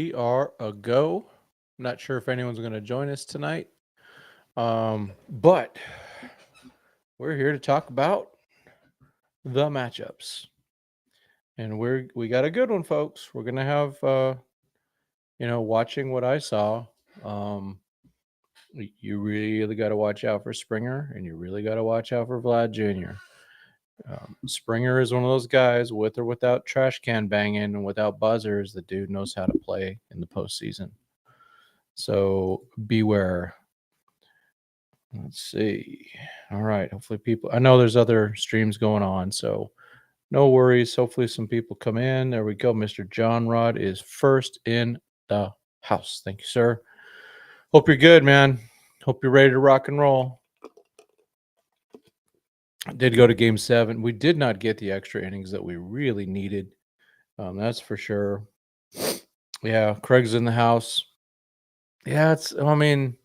We are a go. Not sure if anyone's going to join us tonight, but we're here to talk about the matchups, and we got a good one, folks. We're gonna have watching what I saw. Um, you really got to watch out for Springer, and you really got to watch out for Vlad Jr. Springer is one of those guys with or without trash can banging and without buzzers. The dude knows how to play in the postseason. So beware. Let's see. All right. Hopefully, people. I know there's other streams going on, so no worries. Hopefully, some people come in. There we go. Mr. John Rod is first in the house. Thank you, sir. Hope you're good, man. Hope you're ready to rock and roll. I did go to game 7. We did not get the extra innings that we really needed. That's for sure. Yeah, Craig's in the house. Yeah, I mean,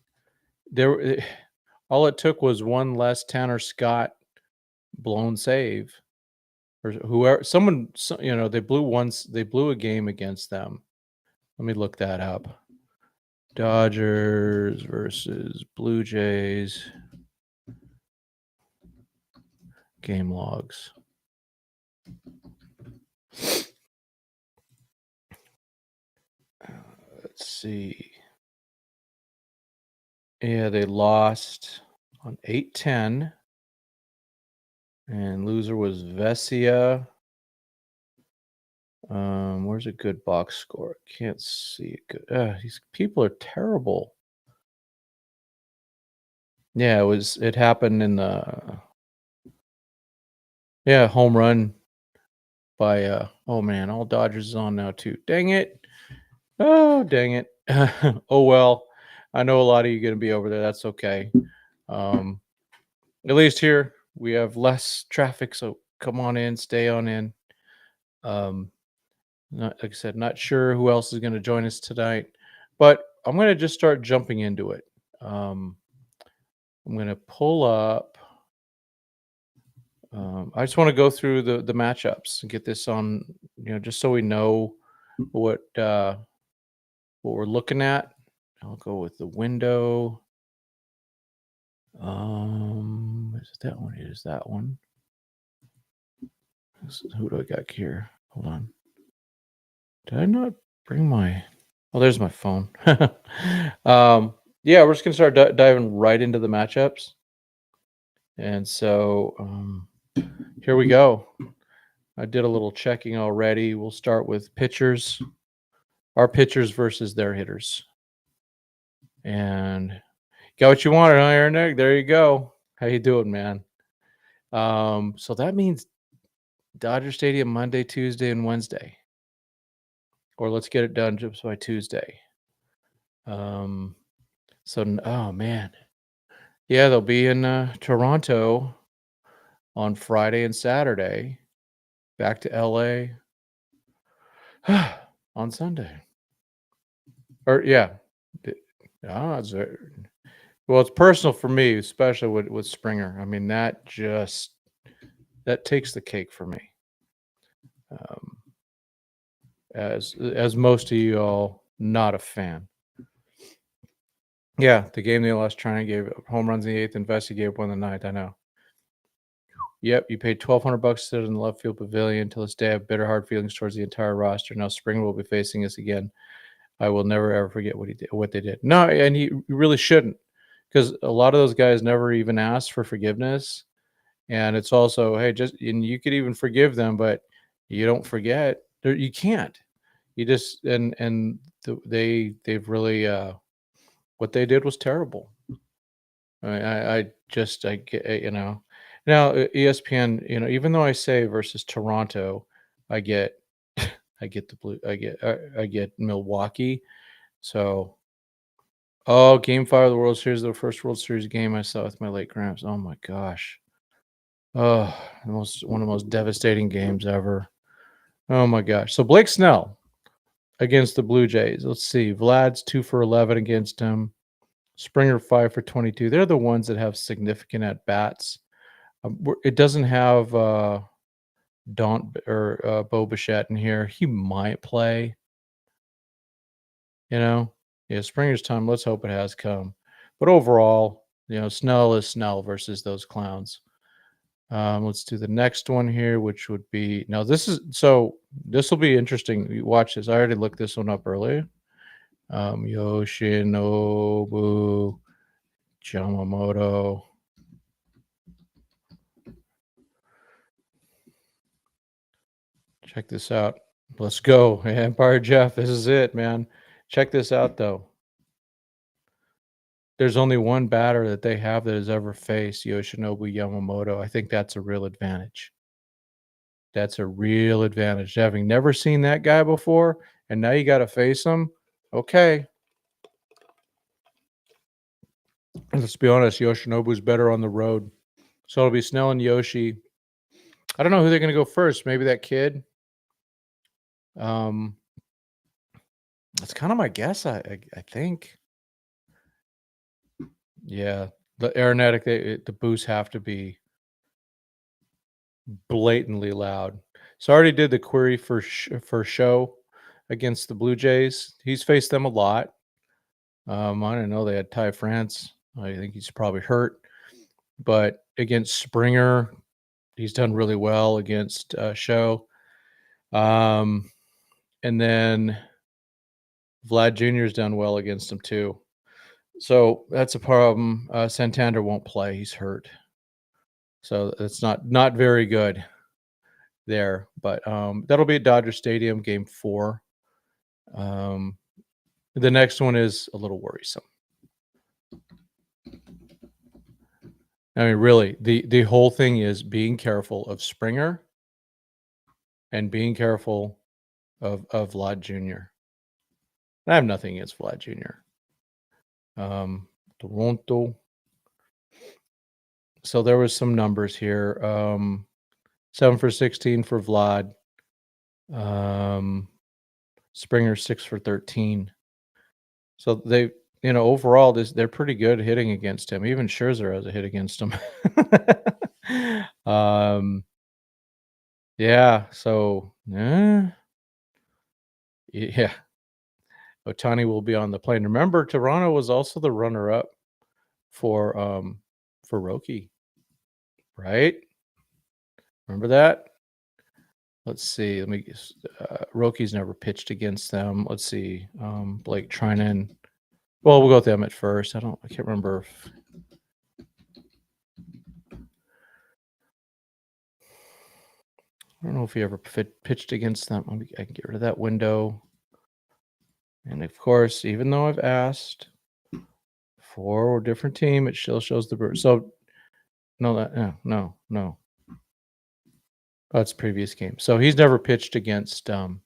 there. All it took was one less Tanner Scott blown save, or whoever. They blew a game against them. Let me look that up. Dodgers versus Blue Jays game logs. Let's see. Yeah, they lost on 8-10. And loser was Vesia. Where's a good box score? Can't see it good. These people are terrible. Yeah, it happened in the home run by oh man, all Dodgers is on now too. Dang it. Oh, dang it. Oh well. I know a lot of you going to be over there. That's okay. At least here we have less traffic, so come on in, stay on in. Like I said, not sure who else is going to join us tonight, but I'm going to just start jumping into it. I'm going to pull up. I just want to go through the matchups and get this on, just so we know what we're looking at. I'll go with the window. Is it that one? It is that one. Who do I got here? Hold on. Did I not bring my? Oh, there's my phone. Yeah, we're just gonna start diving right into the matchups, and so here we go. I did a little checking already. We'll start with pitchers. Our pitchers versus their hitters. And got what you wanted, huh, Aaron? There you go. How you doing, man? So that means Dodger Stadium Monday, Tuesday, and Wednesday. Or let's get it done just by Tuesday. Oh man. Yeah, they'll be in Toronto on Friday and Saturday. Back to LA on Sunday. Or yeah. Well, it's personal for me, especially with Springer. I mean, that takes the cake for me. As most of you all, not a fan. Yeah, the game they lost, China gave home runs in the 8th, and Vesey gave one in the 9th. I know. Yep, you paid $1,200 to sit in the left field pavilion. Till this day, I have bitter, hard feelings towards the entire roster. Now Springer will be facing us again. I will never ever forget what they did. No, and you really shouldn't, because a lot of those guys never even asked for forgiveness. And it's also, hey, and you could even forgive them, but you don't forget. You can't. You just they've really what they did was terrible. I get now ESPN, even though I say versus Toronto, I get I get the blue I get Milwaukee. So Game 5 of the World Series, the first World Series game I saw with my late gramps. Oh my gosh. Oh, one of the most devastating games ever. Oh my gosh. So Blake Snell against the Blue Jays. Let's see. Vlad's 2 for 11 against him. Springer 5 for 22. They're the ones that have significant at bats. It doesn't have Bo Bichette in here. He might play. You know? Yeah, Springer's time, let's hope it has come. But overall, Snell is Snell versus those clowns. Let's do the next one here, which would be now this will be interesting. You watch this. I already looked this one up earlier. Yoshinobu Yamamoto. Check this out. Let's go. Empire Jeff. This is it, man. Check this out though. There's only one batter that they have that has ever faced Yoshinobu Yamamoto. I think that's a real advantage. That's a real advantage. Having never seen that guy before, and now you got to face him. Okay. Let's be honest, Yoshinobu's better on the road. So it'll be Snell and Yoshi. I don't know who they're going to go first. Maybe that kid. That's kind of my guess. I think. Yeah, the aeronatic. The boosts have to be blatantly loud. So I already did the query for show against the Blue Jays. He's faced them a lot. I didn't know they had Ty France. I think he's probably hurt, but against Springer, he's done really well against Show. And then Vlad Jr.'s done well against him too. So that's a problem. Santander won't play; he's hurt, so it's not very good there. But that'll be at Dodger Stadium, Game 4. The next one is a little worrisome. I mean, really, the whole thing is being careful of Springer and being careful of Vlad Jr. I have nothing against Vlad Jr. Toronto. So there was some numbers here. 7 for 16 for Vlad. Springer 6 for 13. So they, overall, they're pretty good hitting against him. Even Scherzer has a hit against him. Yeah. So, yeah. Ohtani will be on the plane. Remember, Toronto was also the runner-up for Roki, right? Remember that? Let's see. Let me. Roki's never pitched against them. Let's see. Blake Trinan. Well, we'll go with them at first. I can't remember if. I don't know if he ever pitched against them. I can get rid of that window. And of course, even though I've asked for a different team, it still shows the Brewers. So, no. That's previous game. So he's never pitched against them,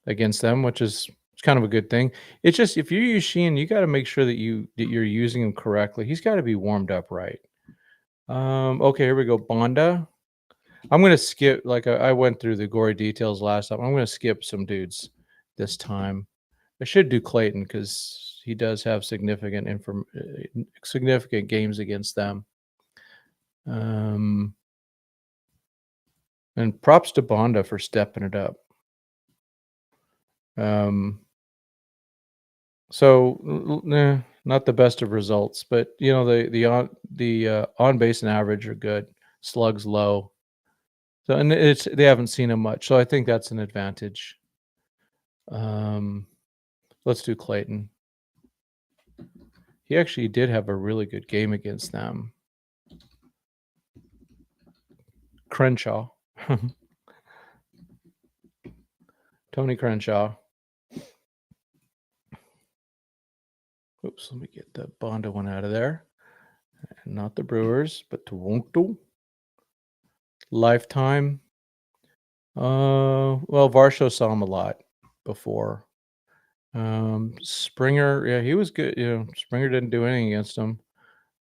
which is kind of a good thing. It's just if you use Sheen, you got to make sure that you're using him correctly. He's got to be warmed up right. Okay, here we go. Bonda. I'm gonna skip. Like I went through the gory details last time. I'm gonna skip some dudes this time. I should do Clayton because he does have significant games against them. And props to Bonda for stepping it up. So not the best of results, but the on base and average are good. Slugs low. So and they haven't seen him much, so I think that's an advantage. Let's do Clayton. He actually did have a really good game against them. Crenshaw. Tony Crenshaw. Oops, let me get the Bonda one out of there. Not the Brewers, but Toronto. Lifetime. Well, Varsho saw him a lot before. Springer, yeah, he was good. Springer didn't do anything against him.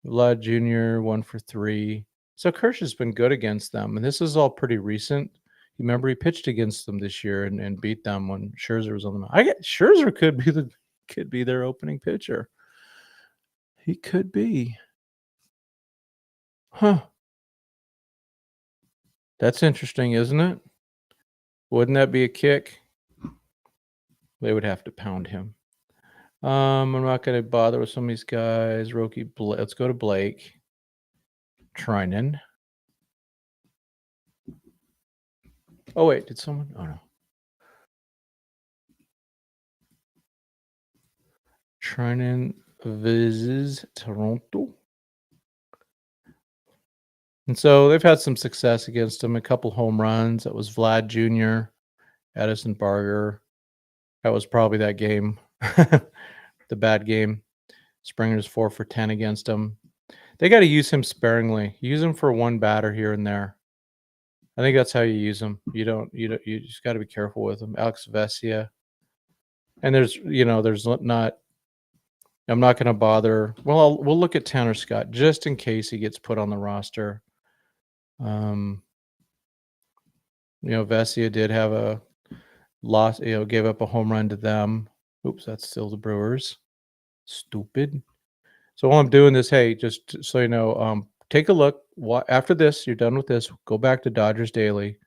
Vlad Jr. 1 for 3. So Kirsch has been good against them, and this is all pretty recent. You remember he pitched against them this year and beat them when Scherzer was on the mound. Scherzer could be their opening pitcher. He could be. Huh. That's interesting, isn't it? Wouldn't that be a kick? They would have to pound him. I'm not gonna bother with some of these guys. Roki, let's go to Blake. Trinan. Oh wait, did someone? Oh no. Trinan versus Toronto. And so they've had some success against him. A couple home runs. That was Vlad Jr., Edison Barger. That was probably that game, the bad game. Springer's 4 for 10 against him. They got to use him sparingly. Use him for one batter here and there. I think that's how you use him. You just got to be careful with him. Alex Vesia. And there's not. I'm not going to bother. Well, we'll look at Tanner Scott just in case he gets put on the roster. Vesia did have a loss. Gave up a home run to them. Oops, that's still the Brewers. Stupid. So while I'm doing this, hey, just so you know, take a look. After this, you're done with this. Go back to Dodgers Daily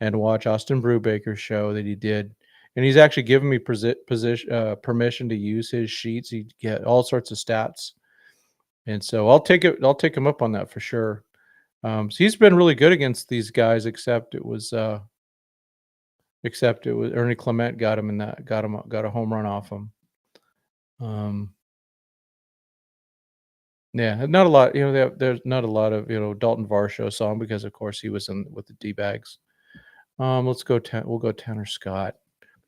and watch Austin Brubaker's show that he did. And he's actually given me permission to use his sheets. He get all sorts of stats, and so I'll take it. I'll take him up on that for sure. So he's been really good against these guys, except it was Ernie Clement got a home run off him. Yeah, not a lot. There's not a lot of Dalton Varsho saw him because of course he was in with the D-bags. Let's go. We'll go Tanner Scott.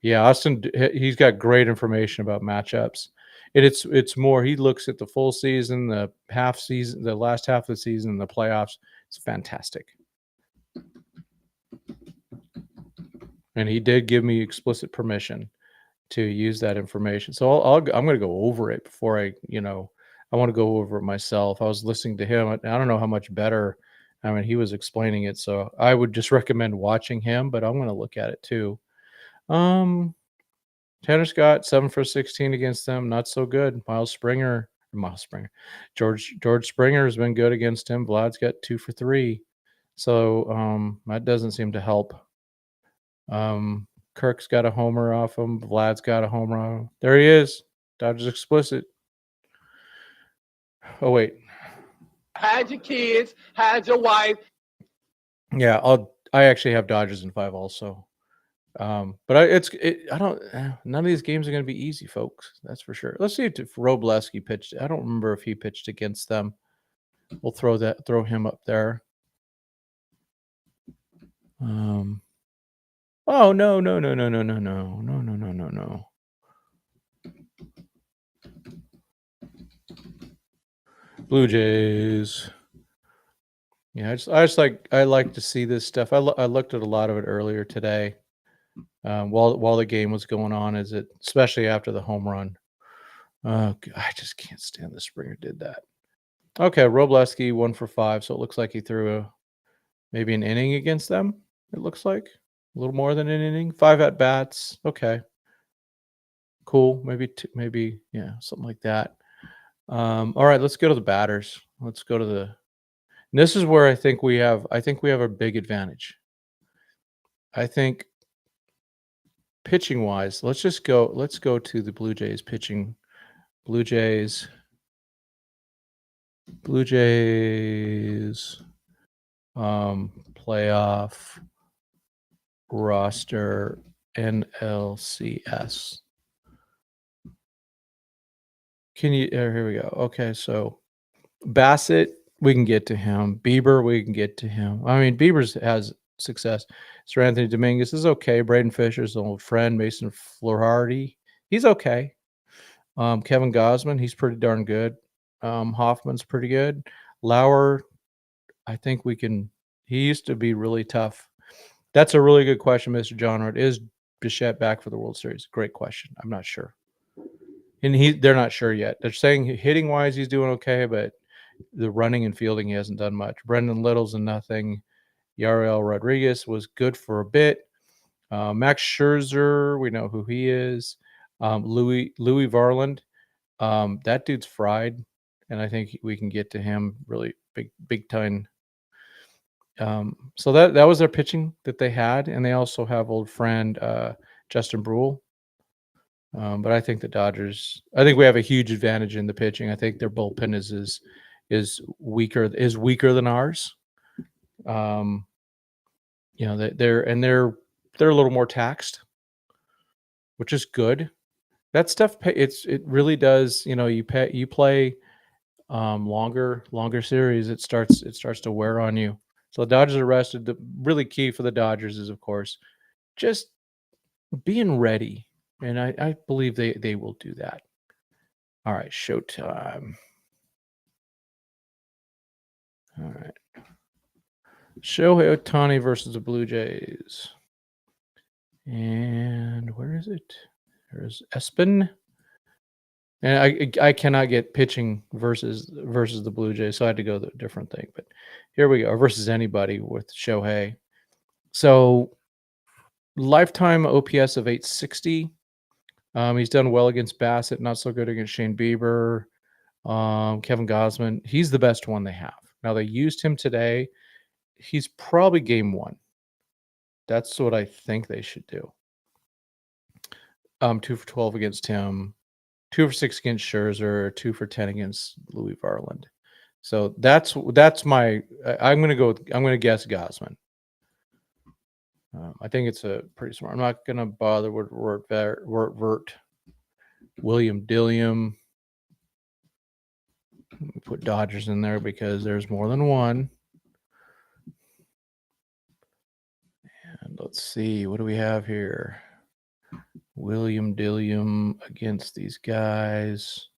Yeah, Austin. He's got great information about matchups. It's more. He looks at the full season, the half season, the last half of the season, the playoffs. It's fantastic. And he did give me explicit permission to use that information. So I'm going to go over it before I want to go over it myself. I was listening to him. I don't know how much better. I mean, he was explaining it, so I would just recommend watching him. But I'm going to look at it too. Tanner Scott 7 for 16 against them, not so good. George Springer has been good against him. Vlad's got 2 for 3, so that doesn't seem to help. Kirk's got a homer off him. Vlad's got a homer on him. There he is. Dodgers explicit. Oh wait. Had your kids, had your wife. Yeah, I actually have Dodgers in 5 also. But none of these games are going to be easy, folks. That's for sure. Let's see if Robleski pitched. I don't remember if he pitched against them. We'll throw him up there. Oh no. Blue Jays. Yeah, I like to see this stuff. I looked at a lot of it earlier today, while the game was going on. Especially after the home run? I just can't stand the Springer did that. Okay, Robleski 1 for 5, so it looks like he threw maybe an inning against them. It looks like a little more than an inning, 5 at bats. Okay, cool. Maybe yeah, something like that. All right, let's go to the batters. Let's go to the. And this is where I think we have a big advantage. I think pitching wise, let's go to the Blue Jays pitching. Blue Jays playoff roster NLCS. Here we go. Okay, so Bassett, we can get to him. Bieber, we can get to him. I mean, Bieber's has success. Sir Anthony Dominguez is okay. Braden Fisher's an old friend. Mason Flaherty, he's okay. Kevin Gausman, he's pretty darn good. Hoffman's pretty good. Lauer, I think we can. He used to be really tough. That's a really good question, Mr. John Rudd. Is Bichette back for the World Series? Great question. I'm not sure. And they're not sure yet. They're saying hitting wise, he's doing okay, but the running and fielding, he hasn't done much. Brendan Little's and nothing. Yariel Rodriguez was good for a bit. Max Scherzer, we know who he is. Louis Varland, that dude's fried, and I think we can get to him really big time. So that was their pitching that they had, and they also have old friend Justin Brule. But I think the Dodgers. I think we have a huge advantage in the pitching. I think their bullpen is weaker than ours. They're a little more taxed, which is good. That stuff it really does. You play longer series. It starts to wear on you. So the Dodgers are rested. The really key for the Dodgers is, of course, just being ready, and I believe they will do that. All right, showtime. All right. Shohei Ohtani versus the Blue Jays. And where is it? There's Espen. And I cannot get pitching versus the Blue Jays, so I had to go the different thing. But here we go, versus anybody with Shohei. So lifetime OPS of 860. He's done well against Bassett, not so good against Shane Bieber. Kevin Gausman, he's the best one they have. Now they used him today. He's probably game one. That's what I think they should do. 2 for 12 against him, 2 for 6 against Scherzer, 2 for 10 against Louis Varland. So that's my. I'm gonna guess Gausman. I think it's a pretty smart. I'm not gonna bother with Vert. William Dilliam. We put Dodgers in there because there's more than one. And let's see, what do we have here? William Dilliam against these guys.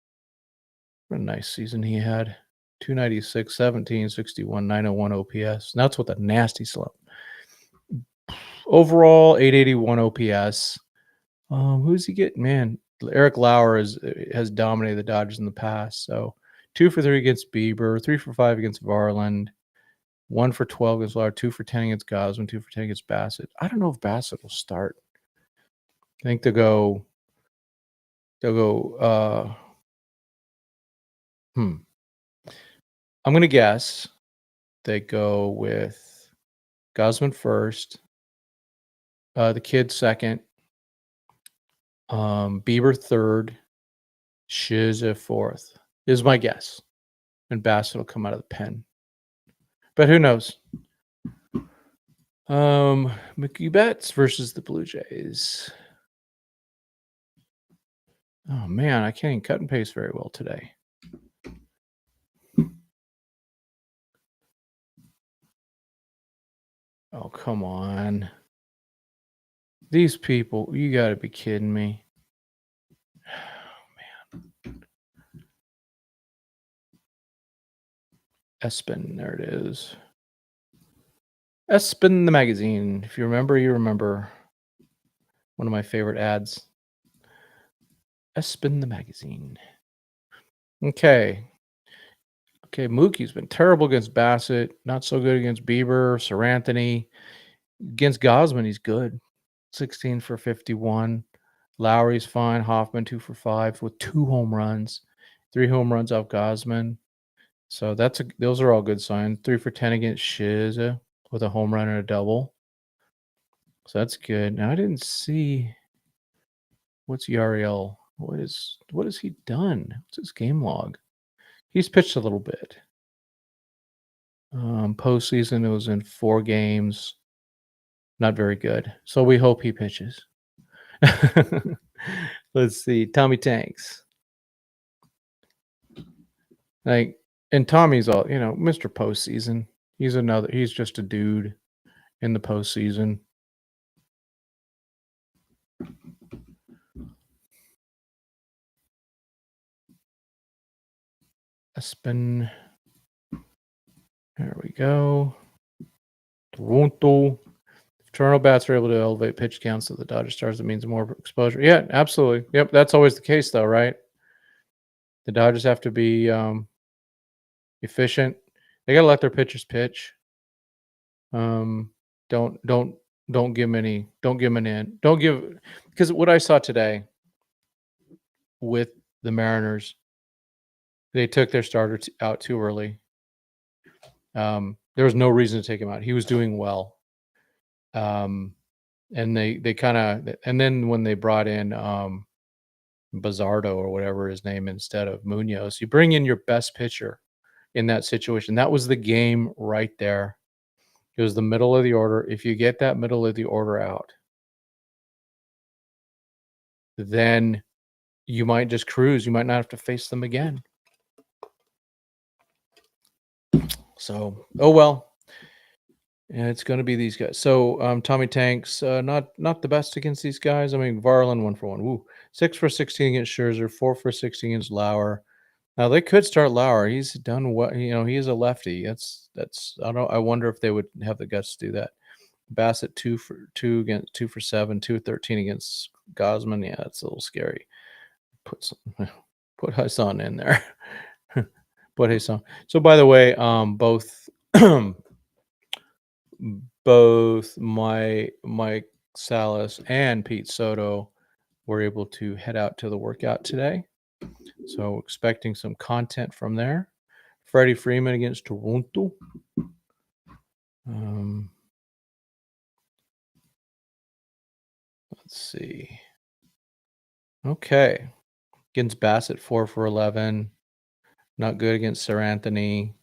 What a nice season he had. 296, 17, 61, 901 OPS. And that's with a nasty slump. Overall, 881 OPS. Who's he getting? Man, Eric Lauer has dominated the Dodgers in the past. So 2 for 3 against Bieber, 3 for 5 against Varland, 1 for 12 against Lauer, 2 for 10 against Gausman, 2 for 10 against Bassett. I don't know if Bassett will start. I think they'll go. I'm going to guess they go with Gausman first, the kid second, Bieber third, Shiza fourth is my guess. And Bassett will come out of the pen. But who knows? Mookie Betts versus the Blue Jays. Oh, man, I can't even cut and paste very well today. Oh, come on. These people, you got to be kidding me. Oh, man. Espen, there it is. Espen the magazine. If you remember, you remember. One of my favorite ads. Espen the magazine. Okay, Mookie's been terrible against Bassett. Not so good against Bieber, Sir Anthony. Against Gausman, he's good. 16 for 51. Lowry's fine. Hoffman 2 for 5 with 2 home runs. 3 home runs off Gausman. So those are all good signs. 3 for 10 against Shiza with a home run and a double. So that's good. Now I didn't see what's Yariel. What has he done? What's his game log? He's pitched a little bit. Postseason, it was in 4 games. Not very good. So we hope he pitches. Let's see. Tommy Tanks. And Tommy's all, Mr. Postseason. He's just a dude in the postseason. Espen. There we go. Toronto. If Toronto bats are able to elevate pitch counts of the Dodger Stars, it means more exposure. Yeah, absolutely. Yep, that's always the case, though, right? The Dodgers have to be efficient. They got to let their pitchers pitch. Don't give them any. Don't give them an in. Don't give, because what I saw today with the Mariners, they took their starter out too early. There was no reason to take him out. He was doing well. And they kind of, and then when they brought in Bizzardo or whatever his name instead of Munoz. You bring in your best pitcher in that situation. That was the game right there. It was the middle of the order. If you get that middle of the order out, then you might just cruise. You might not have to face them again. So, oh well. And it's going to be these guys. So, Tommy Tanks, not the best against these guys. I mean, Varland 1-for-1. Woo. 6 for 16 against Scherzer. 4 for 16 against Lauer. Now they could start Lauer. He's done what he is a lefty. That's I don't. I wonder if they would have the guts to do that. Bassett 2 for 7, 2 for 13 against Gosman. Yeah, that's a little scary. Put Hassan in there. Put Hassan. So by the way, both Mike Salas and Pete Soto were able to head out to the workout today. So expecting some content from there. Freddie Freeman against Toronto. Let's see. Okay. Against Bassett, 4 for 11. Not good against Sir Anthony.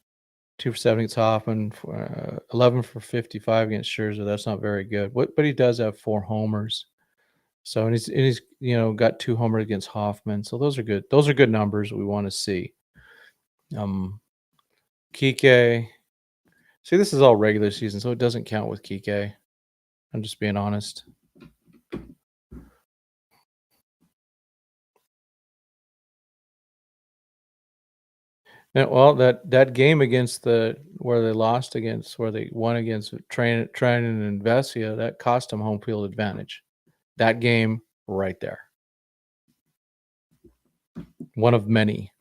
2 for 7 against Hoffman. 11 for 55 against Scherzer. That's not very good. But he does have 4 homers. So and he's got 2 homers against Hoffman. So those are good. Those are good numbers we want to see. Kike. See, this is all regular season, so it doesn't count with Kike. I'm just being honest. And, well, that game against where they won against Trinan and Vesia, that cost them home field advantage. That game right there. One of many.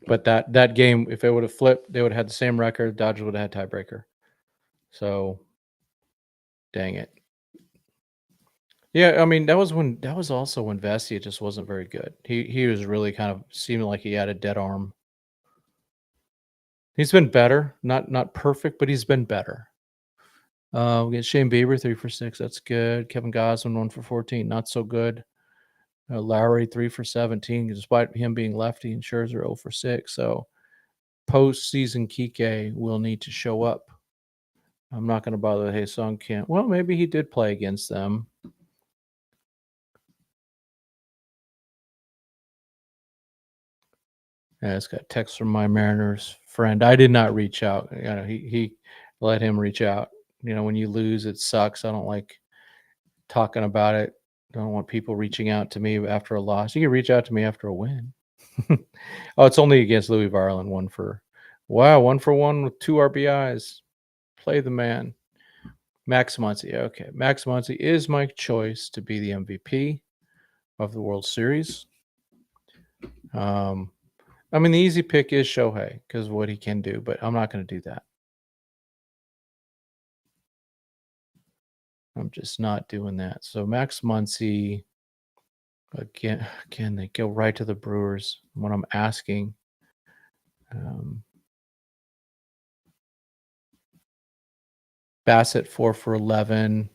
But that game, if it would have flipped, they would have had the same record. Dodgers would have had tiebreaker. So, dang it. Yeah, I mean that was also when Vesia just wasn't very good. He was really kind of seeming like he had a dead arm. He's been better, not perfect, but he's been better. We get Shane Bieber 3 for 6. That's good. Kevin Gosman 1 for 14. Not so good. Lowry 3 for 17, despite him being lefty, and Scherzer 0 for 6. So postseason Kike will need to show up. I'm not going to bother with Hae-Sung Kim. Well, maybe he did play against them. Yeah, it's got text from my Mariners friend. I did not reach out. He let him reach out. When you lose, it sucks. I don't like talking about it. I don't want people reaching out to me after a loss. You can reach out to me after a win. Oh, it's only against Louis Varland. 1 for 1 with 2 RBIs. Play the man. Max Muncy. Okay. Max Muncy is my choice to be the MVP of the World Series. I mean, the easy pick is Shohei because of what he can do, but I'm not going to do that. I'm just not doing that. So Max Muncy, again, they go right to the Brewers. What I'm asking. Bassett 4 for 11.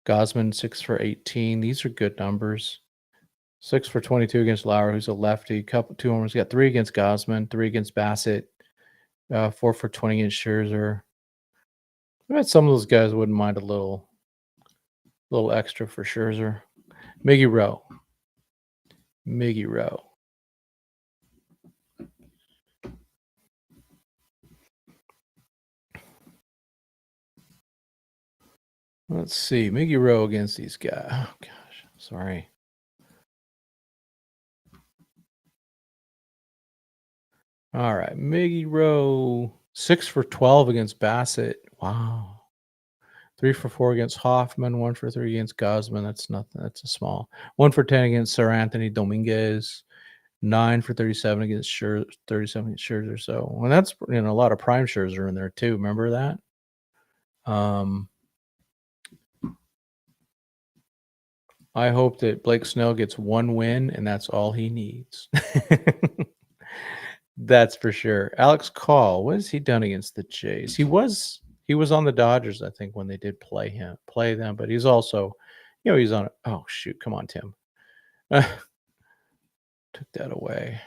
Gosman 6 for 18. These are good numbers. 6 for 22 against Lauer, who's a lefty. 2 homers. Got 3 against Gosman, 3 against Bassett, 4 for 20 against Scherzer. I bet some of those guys wouldn't mind a little extra for Scherzer. Miggy Rowe. Let's see. Miggy Rowe against these guys. Oh, gosh. Sorry. All right. Miggy Rowe. 6 for 12 against Bassett. Wow. 3 for 4 against Hoffman. 1 for 3 against Gosman. That's nothing. That's a small. 1 for 10 against Sir Anthony Dominguez. 9 for 37 against Scherzer. 37 against Scherzer. So, and that's a lot of prime Scherzer in there too. Remember that? I hope that Blake Snell gets 1 win, and that's all he needs. That's for sure. Alex Call, what has he done against the Jays? He was on the Dodgers, I think, when they did play them, but he's also, You know, he's on it. Oh, shoot. Come on, Tim. Took that away.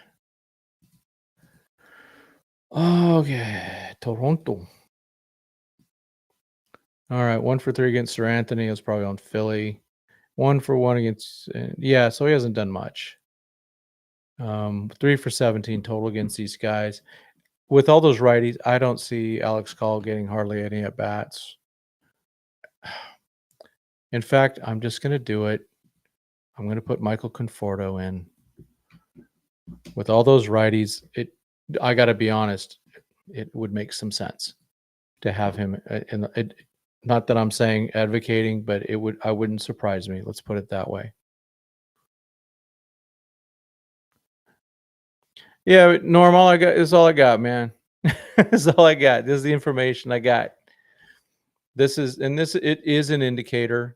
Okay. Toronto. All right. 1 for 3 against Sir Anthony. It was probably on Philly. 1 for 1 against. Yeah, so he hasn't done much. 3 for 17 total against these guys. With all those righties, I don't see Alex Call getting hardly any at bats. In fact, I'm just going to do it. I'm going to put Michael Conforto in. With all those righties, I got to be honest, it would make some sense to have him in it. Not that I'm saying advocating, but I wouldn't surprise me. Let's put it that way. Yeah, Norm, all I got is all I got, man. This is all I got. This is the information I got. It is an indicator.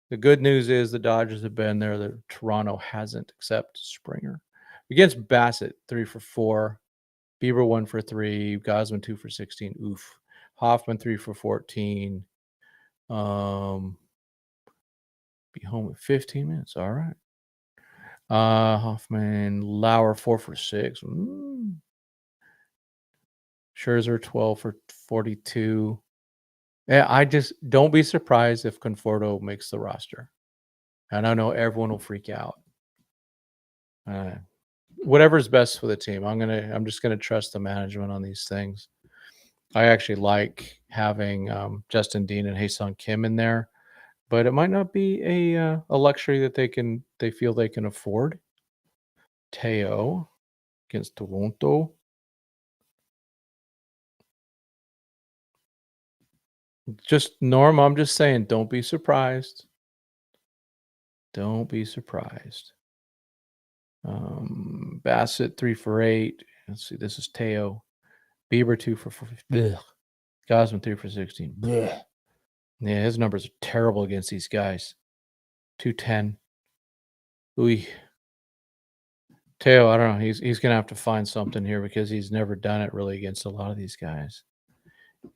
The good news is the Dodgers have been there. The Toronto hasn't, except Springer. Against Bassett, 3 for 4. Bieber 1 for 3. Gosman 2 for 16. Oof. Hoffman 3 for 14. Be home in 15 minutes. All right. Hoffman, Lauer 4 for 6. Scherzer 12 for 42. Yeah, I just don't be surprised if Conforto makes the roster. And I know everyone will freak out. Whatever's best for the team. I'm just gonna trust the management on these things. I actually like having Justin Dean and Hae-Sung Kim in there, but it might not be a luxury that they feel they can afford. Teo against Toronto. Just Norm, I'm just saying, don't be surprised. Don't be surprised. Bassett 3 for 8. Let's see, this is Teo. Bieber 2 for 4. Gosman 3 for 16. Blech. Yeah, his numbers are terrible against these guys. 210. Ooh. Teo, I don't know. He's gonna have to find something here because he's never done it really against a lot of these guys.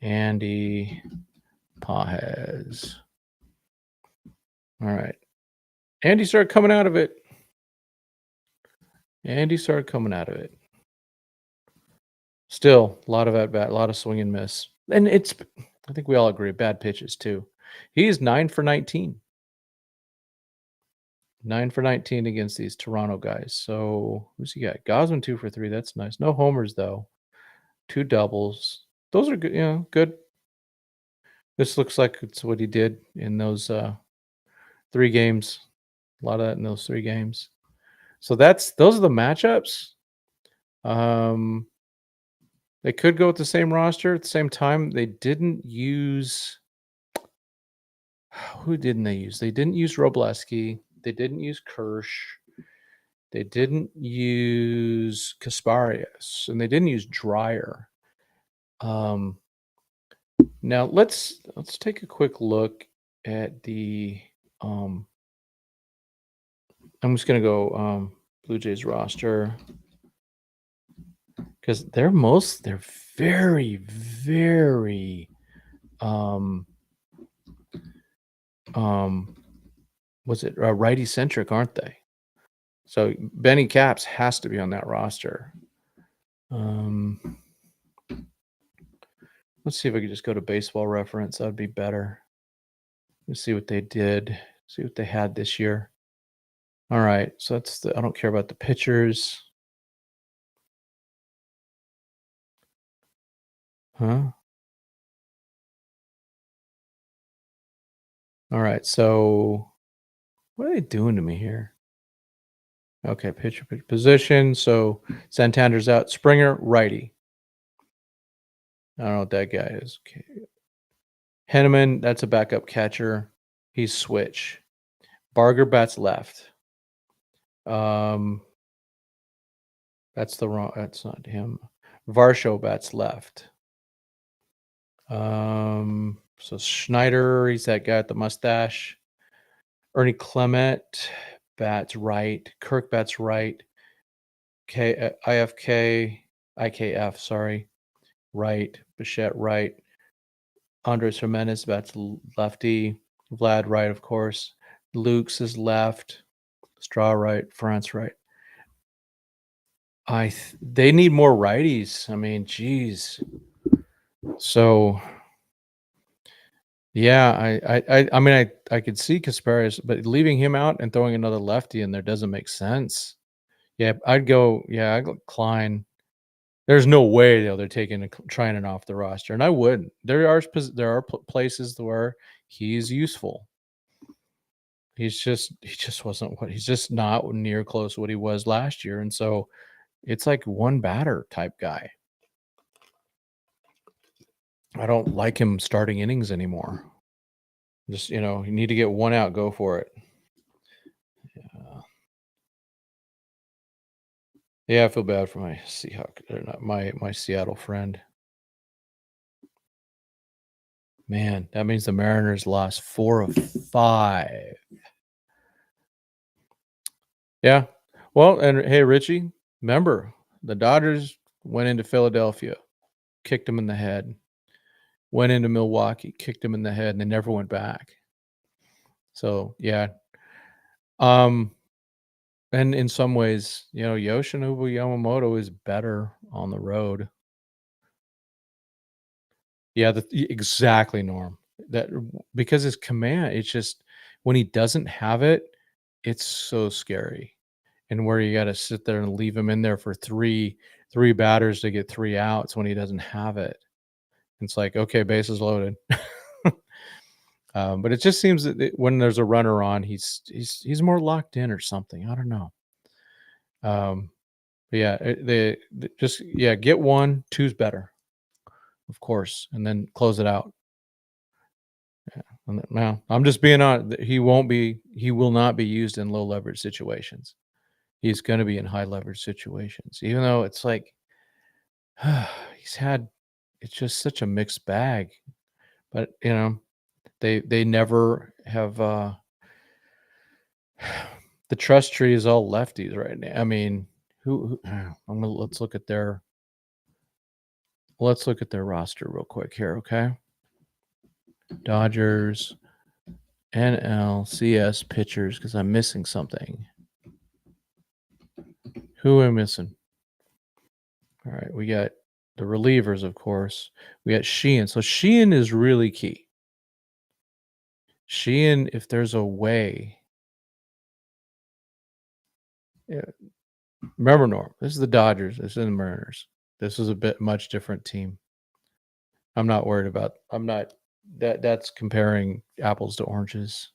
Andy Pajes. All right. Andy started coming out of it. Still, a lot of at-bat, a lot of swing and miss. And I think we all agree, bad pitches too. He's 9 for 19. 9 for 19 against these Toronto guys. So who's he got? Gosman 2 for 3. That's nice. No homers though. 2 doubles. Those are good. Good. This looks like it's what he did in those 3 games. A lot of that in those 3 games. So those are the matchups. They could go with the same roster at the same time. They didn't use. Who didn't they use? They didn't use Robleski. They didn't use Kirsch. They didn't use Kasparias, and they didn't use Dreyer. Now let's take a quick look at the. I'm just gonna go Blue Jays roster because they're very, very was it righty centric, aren't they? So Benny Caps has to be on that roster. Let's see if I could just go to Baseball Reference. That would be better. Let's see what they did. See what they had this year. All right. So I don't care about the pitchers. Huh? All right. So what are they doing to me here? Okay. Pitcher position. So Santander's out. Springer, righty. I don't know what that guy is. Okay. Henneman, that's a backup catcher. He's switch. Barger bats left. That's not him. Varsho bats left. So Schneider, he's that guy with the mustache. Ernie Clement bats right. Kirk bats right. IKF, sorry. Right. Bichette right. Andres Jimenez bats lefty. Vlad right, of course. Luke's is left. Straw right. France right. They need more righties. I mean, geez. So yeah, I mean, I could see Kasparius, but leaving him out and throwing another lefty in there doesn't make sense. Yeah, I'd go Klein. There's no way though they're taking Trinan off the roster, and I wouldn't. There are places where he's useful. He just wasn't what he's just not near close to what he was last year, and so it's like one batter type guy. I don't like him starting innings anymore. Just you need to get one out, go for it. Yeah, I feel bad for my Seahawk, or not my Seattle friend. Man, that means the Mariners lost 4 of 5. Yeah. Well, and hey, Richie, remember the Dodgers went into Philadelphia, kicked him in the head. Went into Milwaukee, kicked him in the head, and they never went back. So yeah. And in some ways, Yoshinobu Yamamoto is better on the road. Yeah, exactly, Norm. That because his command, it's just when he doesn't have it, it's so scary. And where you got to sit there and leave him in there for three batters to get 3 outs when he doesn't have it. It's like, okay, bases loaded. But it just seems that when there's a runner on, he's more locked in or something. I don't know. But yeah, they just get 1, 2's better, of course, and then close it out. Yeah, now I'm just being honest. He will not be used in low leverage situations. He's going to be in high leverage situations, even though it's like it's just such a mixed bag. But they never have. The trust tree is all lefties right now. I mean, let's look at their roster real quick here, okay? Dodgers, NLCS pitchers, because I'm missing something. Who am I missing? All right, we got the relievers, of course. We got Sheehan. So Sheehan is really key. Sheehan, if there's a way. Yeah. Remember, Norm, this is the Dodgers. This is the Mariners. This is a bit much different team. I'm not worried about. I'm not. That's comparing apples to oranges.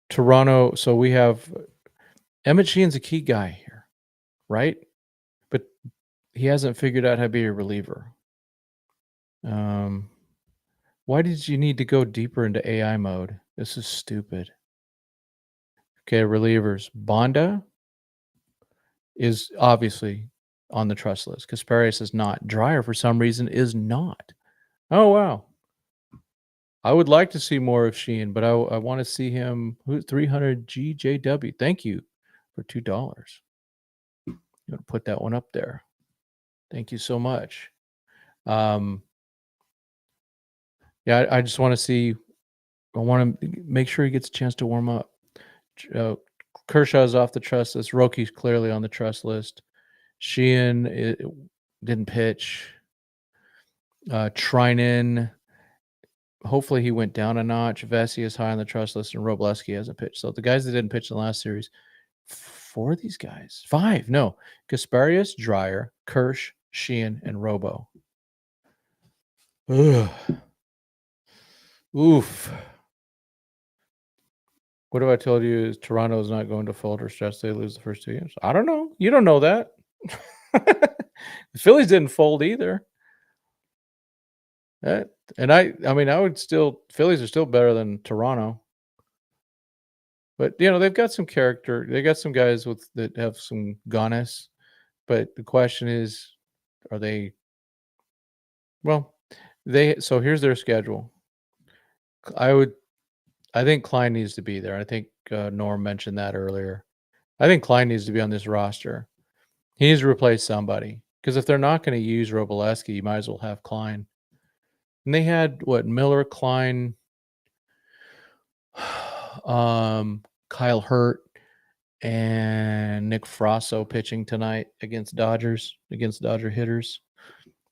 Toronto. So we have Emmett Sheehan's a key guy here, right? But he hasn't figured out how to be a reliever. Why did you need to go deeper into AI mode? This is stupid. Okay, relievers. Bonda is obviously on the trust list. Kasparius is not. Dryer, for some reason, is not. Oh, wow. I would like to see more of Sheehan, but I want to see him. 300 GJW. Thank you for $2. You want to put that one up there. Thank you so much. Yeah, I just want to see. I want to make sure he gets a chance to warm up. Kershaw's off the trust list. Roki's clearly on the trust list. Sheehan didn't pitch. Trinan, hopefully he went down a notch. Vesey is high on the trust list, and Robleski hasn't pitched. So the guys that didn't pitch in the last series, 4 of these guys. 5, no. Kasparius, Dryer, Kirsch, Sheehan, and Robo. Ugh. Oof. What have I told you? Is Toronto is not going to fold or stress? They lose the first 2 games. I don't know. You don't know that. The Phillies didn't fold either. And I mean, I would still. Phillies are still better than Toronto. But they've got some character. They got some guys that have some goness. But the question is, are they? Well, so here's their schedule. I think Klein needs to be there. I think Norm mentioned that earlier. I think Klein needs to be on this roster. He needs to replace somebody because if they're not going to use Robleski, you might as well have Klein. And they had Miller, Klein. Kyle Hurt and Nick Frasso pitching tonight against Dodger hitters.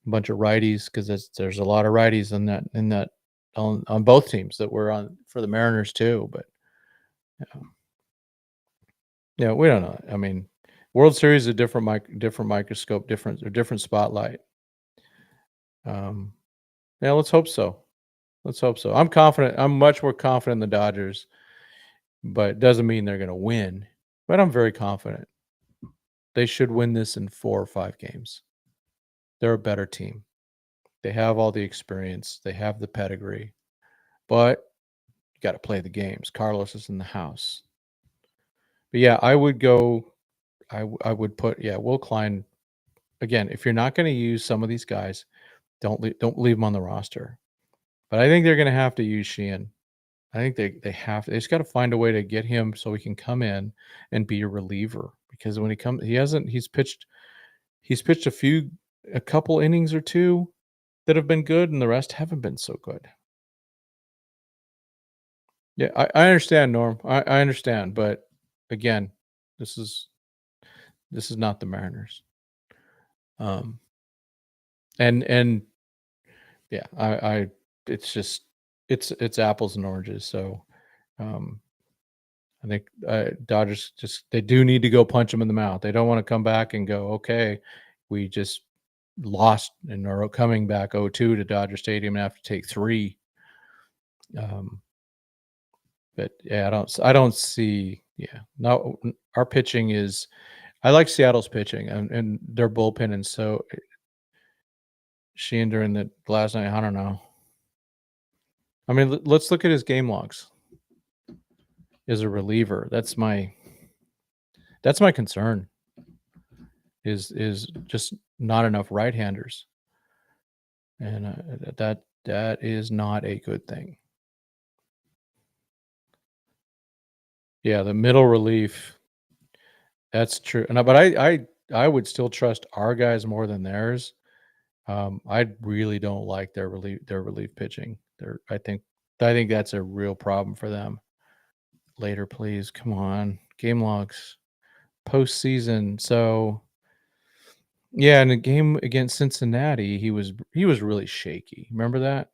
A bunch of righties because there's a lot of righties in that on both teams that were on for the Mariners too. But yeah, we don't know. I mean, World Series is a different microscope, different spotlight. Yeah, let's hope so. I'm confident. I'm much more confident in the Dodgers, but it doesn't mean they're going to win. But I'm very confident. They should win this in 4 or 5 games. They're a better team. They have all the experience. They have the pedigree. But you got to play the games. Carlos is in the house. But yeah, I would go. I would put Will Klein again. If you're not going to use some of these guys, don't leave them on the roster. But I think they're going to have to use Sheehan. I think they have. They just got to find a way to get him so he can come in and be a reliever. Because when he comes, he's pitched a couple innings or two that have been good, and the rest haven't been so good. Yeah, I understand, Norm. I understand, but again, this is not the Mariners. And yeah, I it's just it's apples and oranges. So, I think Dodgers they do need to go punch them in the mouth. They don't want to come back and go, okay, we just lost and are coming back 0-2 to Dodger Stadium and have to take 3. But yeah, I don't see. Yeah, no, our pitching is. I like Seattle's pitching and their bullpen, and so Sheehan during the last night. I don't know. I mean, let's look at his game logs. As a reliever, that's my concern. Is just not enough right-handers, and that is not a good thing. Yeah, the middle relief. That's true. No, but I would still trust our guys more than theirs. I really don't like their relief pitching. I think that's a real problem for them. Later, please. Come on. Game logs. Postseason. So yeah, in a game against Cincinnati, he was really shaky. Remember that?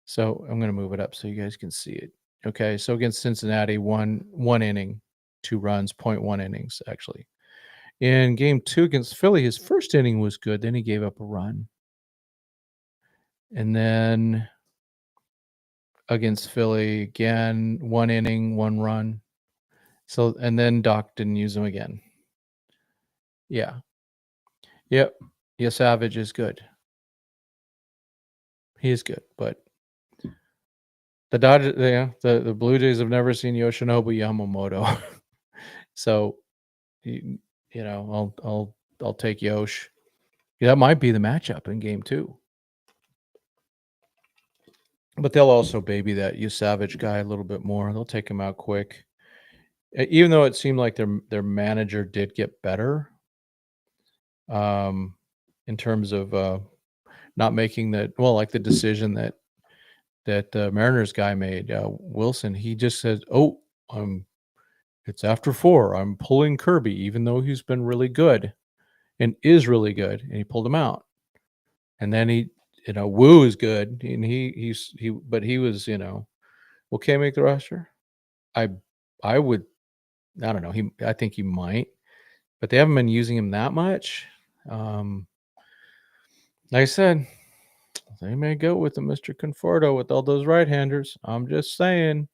So I'm gonna move it up so you guys can see it. Okay, so against Cincinnati, one inning, 2 runs, 0.1 innings actually. In game 2 against Philly, his first inning was good. Then he gave up a run. And then against Philly, again, 1 inning, 1 run. So, and then Doc didn't use him again. Yeah. Yep. Yeah, Savage is good. He is good, but the Dodgers, the Blue Jays have never seen Yoshinobu Yamamoto. So, you know, I'll take Yosh. That might be the matchup in game 2. But they'll also baby that Savage guy a little bit more. They'll take him out quick. Even though it seemed like their manager did get better, in terms of not making like the decision that the Mariners guy made, Wilson. He just said, "Oh, it's after 4. I'm pulling Kirby," even though he's been really good and is really good, and he pulled him out. And then Wu is good, and but he was, well, can make the roster? I would, I don't know. I think he might, but they haven't been using him that much. Like I said, they may go with the Mr. Conforto with all those right-handers. I'm just saying,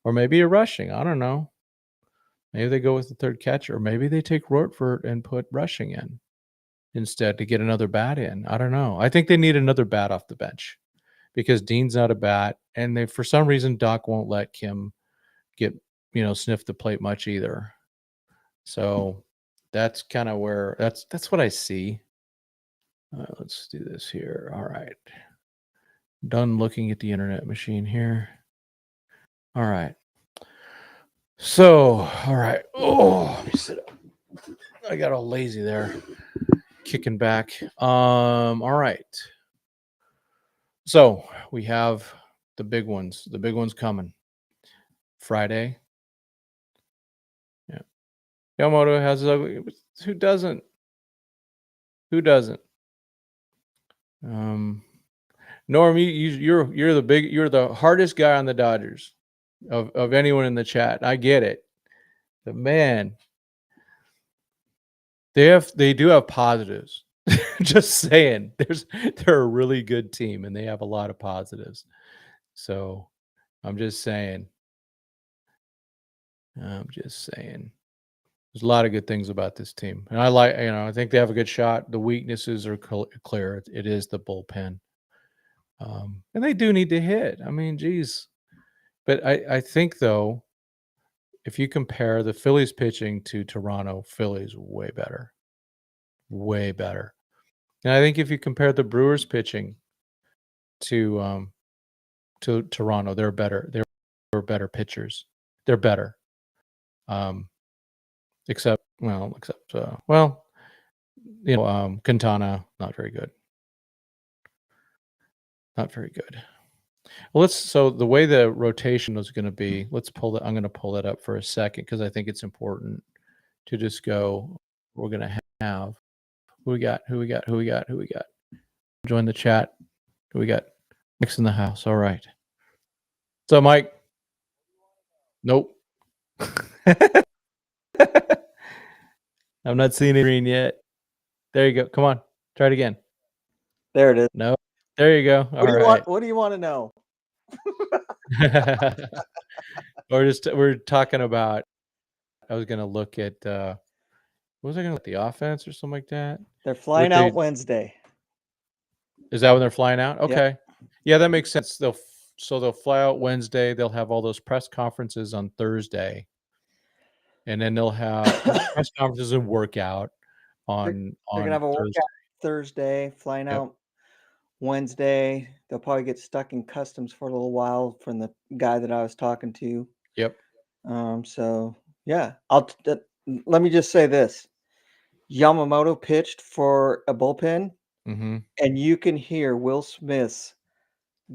or maybe a Rushing. I don't know. Maybe they go with the third catcher, or maybe they take Rortford and put Rushing in instead to get another bat in. I don't know. I think they need another bat off the bench because Dean's not a bat, and for some reason Doc won't let Kim get sniff the plate much either. So that's kind of where that's what I see. Let's do this here. All right, done looking at the internet machine here. All right. So, all right. Oh, let me sit up. I got all lazy there, kicking back. All right. So we have the big ones. The big ones coming. Friday. Yeah. Yamamoto has his ugly. Who doesn't? Who doesn't? Norm, you're the hardest guy on the Dodgers of anyone in the chat. I get it. But man, they do have positives. Just saying. They're a really good team and they have a lot of positives. So I'm just saying. There's a lot of good things about this team. And I think they have a good shot. The weaknesses are clear. It is the bullpen. And they do need to hit. I mean, geez. But I think, though, if you compare the Phillies pitching to Toronto, Phillies way better. Way better. And I think if you compare the Brewers pitching to Toronto, they're better. They're better pitchers. They're better. Except Quintana, not very good. Not very good. Well, so the way the rotation is going to be, I'm going to pull that up for a second because I think it's important to just go. We're going to have who we got. Join the chat. Who we got? Mike's in the house. All right. So, Mike. Nope. I'm not seeing it green yet. There you go. Come on. Try it again. There it is. No. There you go. What do you want to know? We're talking about. I was going to look at. What was I going to look at? The offense or something like that? They're flying out Wednesday. Is that when they're flying out? Okay. Yep. Yeah, that makes sense. They'll fly out Wednesday. They'll have all those press conferences on Thursday. And then they'll have press conferences and workout on They're going to have a workout Thursday, flying out Wednesday. They'll probably get stuck in customs for a little while from the guy that I was talking to. Yep. So, yeah. Let me just say this. Yamamoto pitched for a bullpen, and you can hear Will Smith's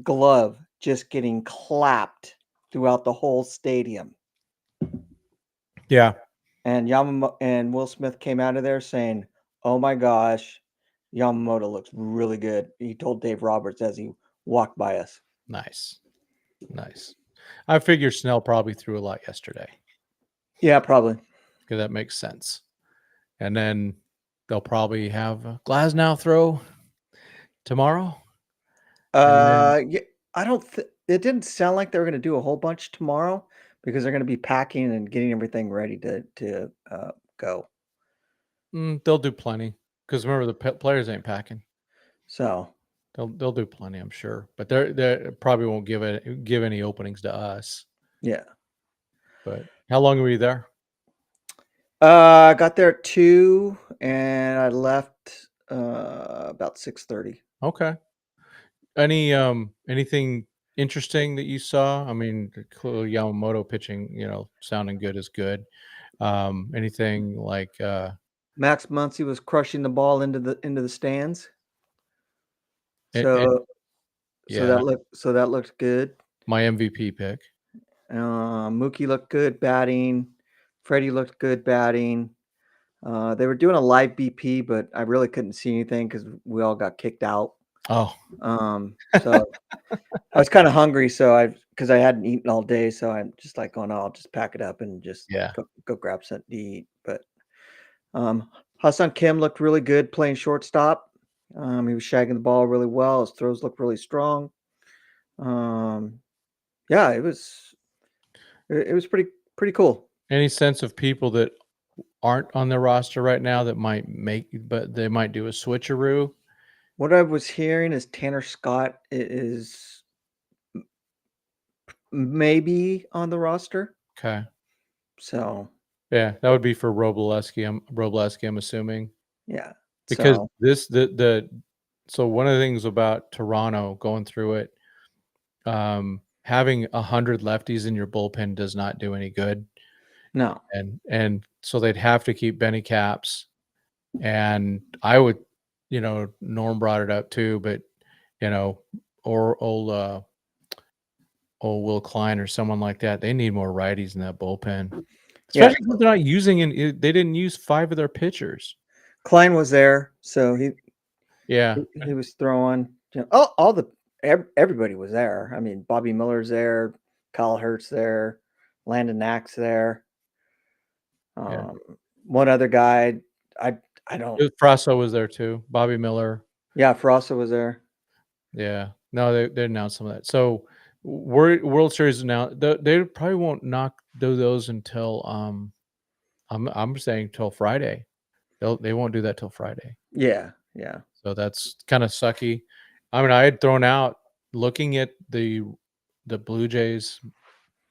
glove just getting clapped throughout the whole stadium. Yeah. And Will Smith came out of there saying, "Oh my gosh, Yamamoto looks really good." He told Dave Roberts as he walked by us. Nice. I figure Snell probably threw a lot yesterday. Yeah, probably. Because that makes sense. And then they'll probably have Glasnow throw tomorrow. Yeah, I don't. It didn't sound like they were going to do a whole bunch tomorrow because they're going to be packing and getting everything ready to go. They'll do plenty because remember the players ain't packing, so they'll do plenty, I'm sure. But they probably won't give any openings to us. Yeah. But how long were you there? I got there at 2 and I left about 6:30. Okay. Anything interesting that you saw? I mean, clearly Yamamoto pitching, sounding good is good. Anything like Max Muncy was crushing the ball into the stands. So that looked good. My MVP pick. Mookie looked good batting. Freddie looked good batting. They were doing a live BP, but I really couldn't see anything because we all got kicked out. Oh. So I was kind of hungry, because I hadn't eaten all day, so I'm just like, oh no, I'll just pack it up and just go grab something to eat. But Ha-Seong Kim looked really good playing shortstop. He was shagging the ball really well. His throws looked really strong. Yeah, it was pretty cool. Any sense of people that aren't on the roster right now that but they might do a switcheroo? What I was hearing is Tanner Scott is maybe on the roster. Okay. So yeah, that would be for Robleski. I'm assuming. Yeah. Because so one of the things about Toronto going through it, having 100 lefties in your bullpen does not do any good. No. And so they'd have to keep Benny Caps. And I would, Norm brought it up too, but old Will Klein or someone like that. They need more righties in that bullpen, Yeah. especially because they're not using it. They didn't use 5 of their pitchers. Klein was there, so Yeah, he was throwing. Everybody was there. I mean, Bobby Miller's there, Kyle Hurt's there, Landon Knack's there. yeah. One other guy, I don't. Frasso was there too. Bobby Miller. Yeah, Frosta was there. Yeah. No, they announced some of that. So World Series now. They probably won't do those until I'm saying till Friday. They won't do that till Friday. Yeah. So that's kind of sucky. I mean, I had thrown out looking at the Blue Jays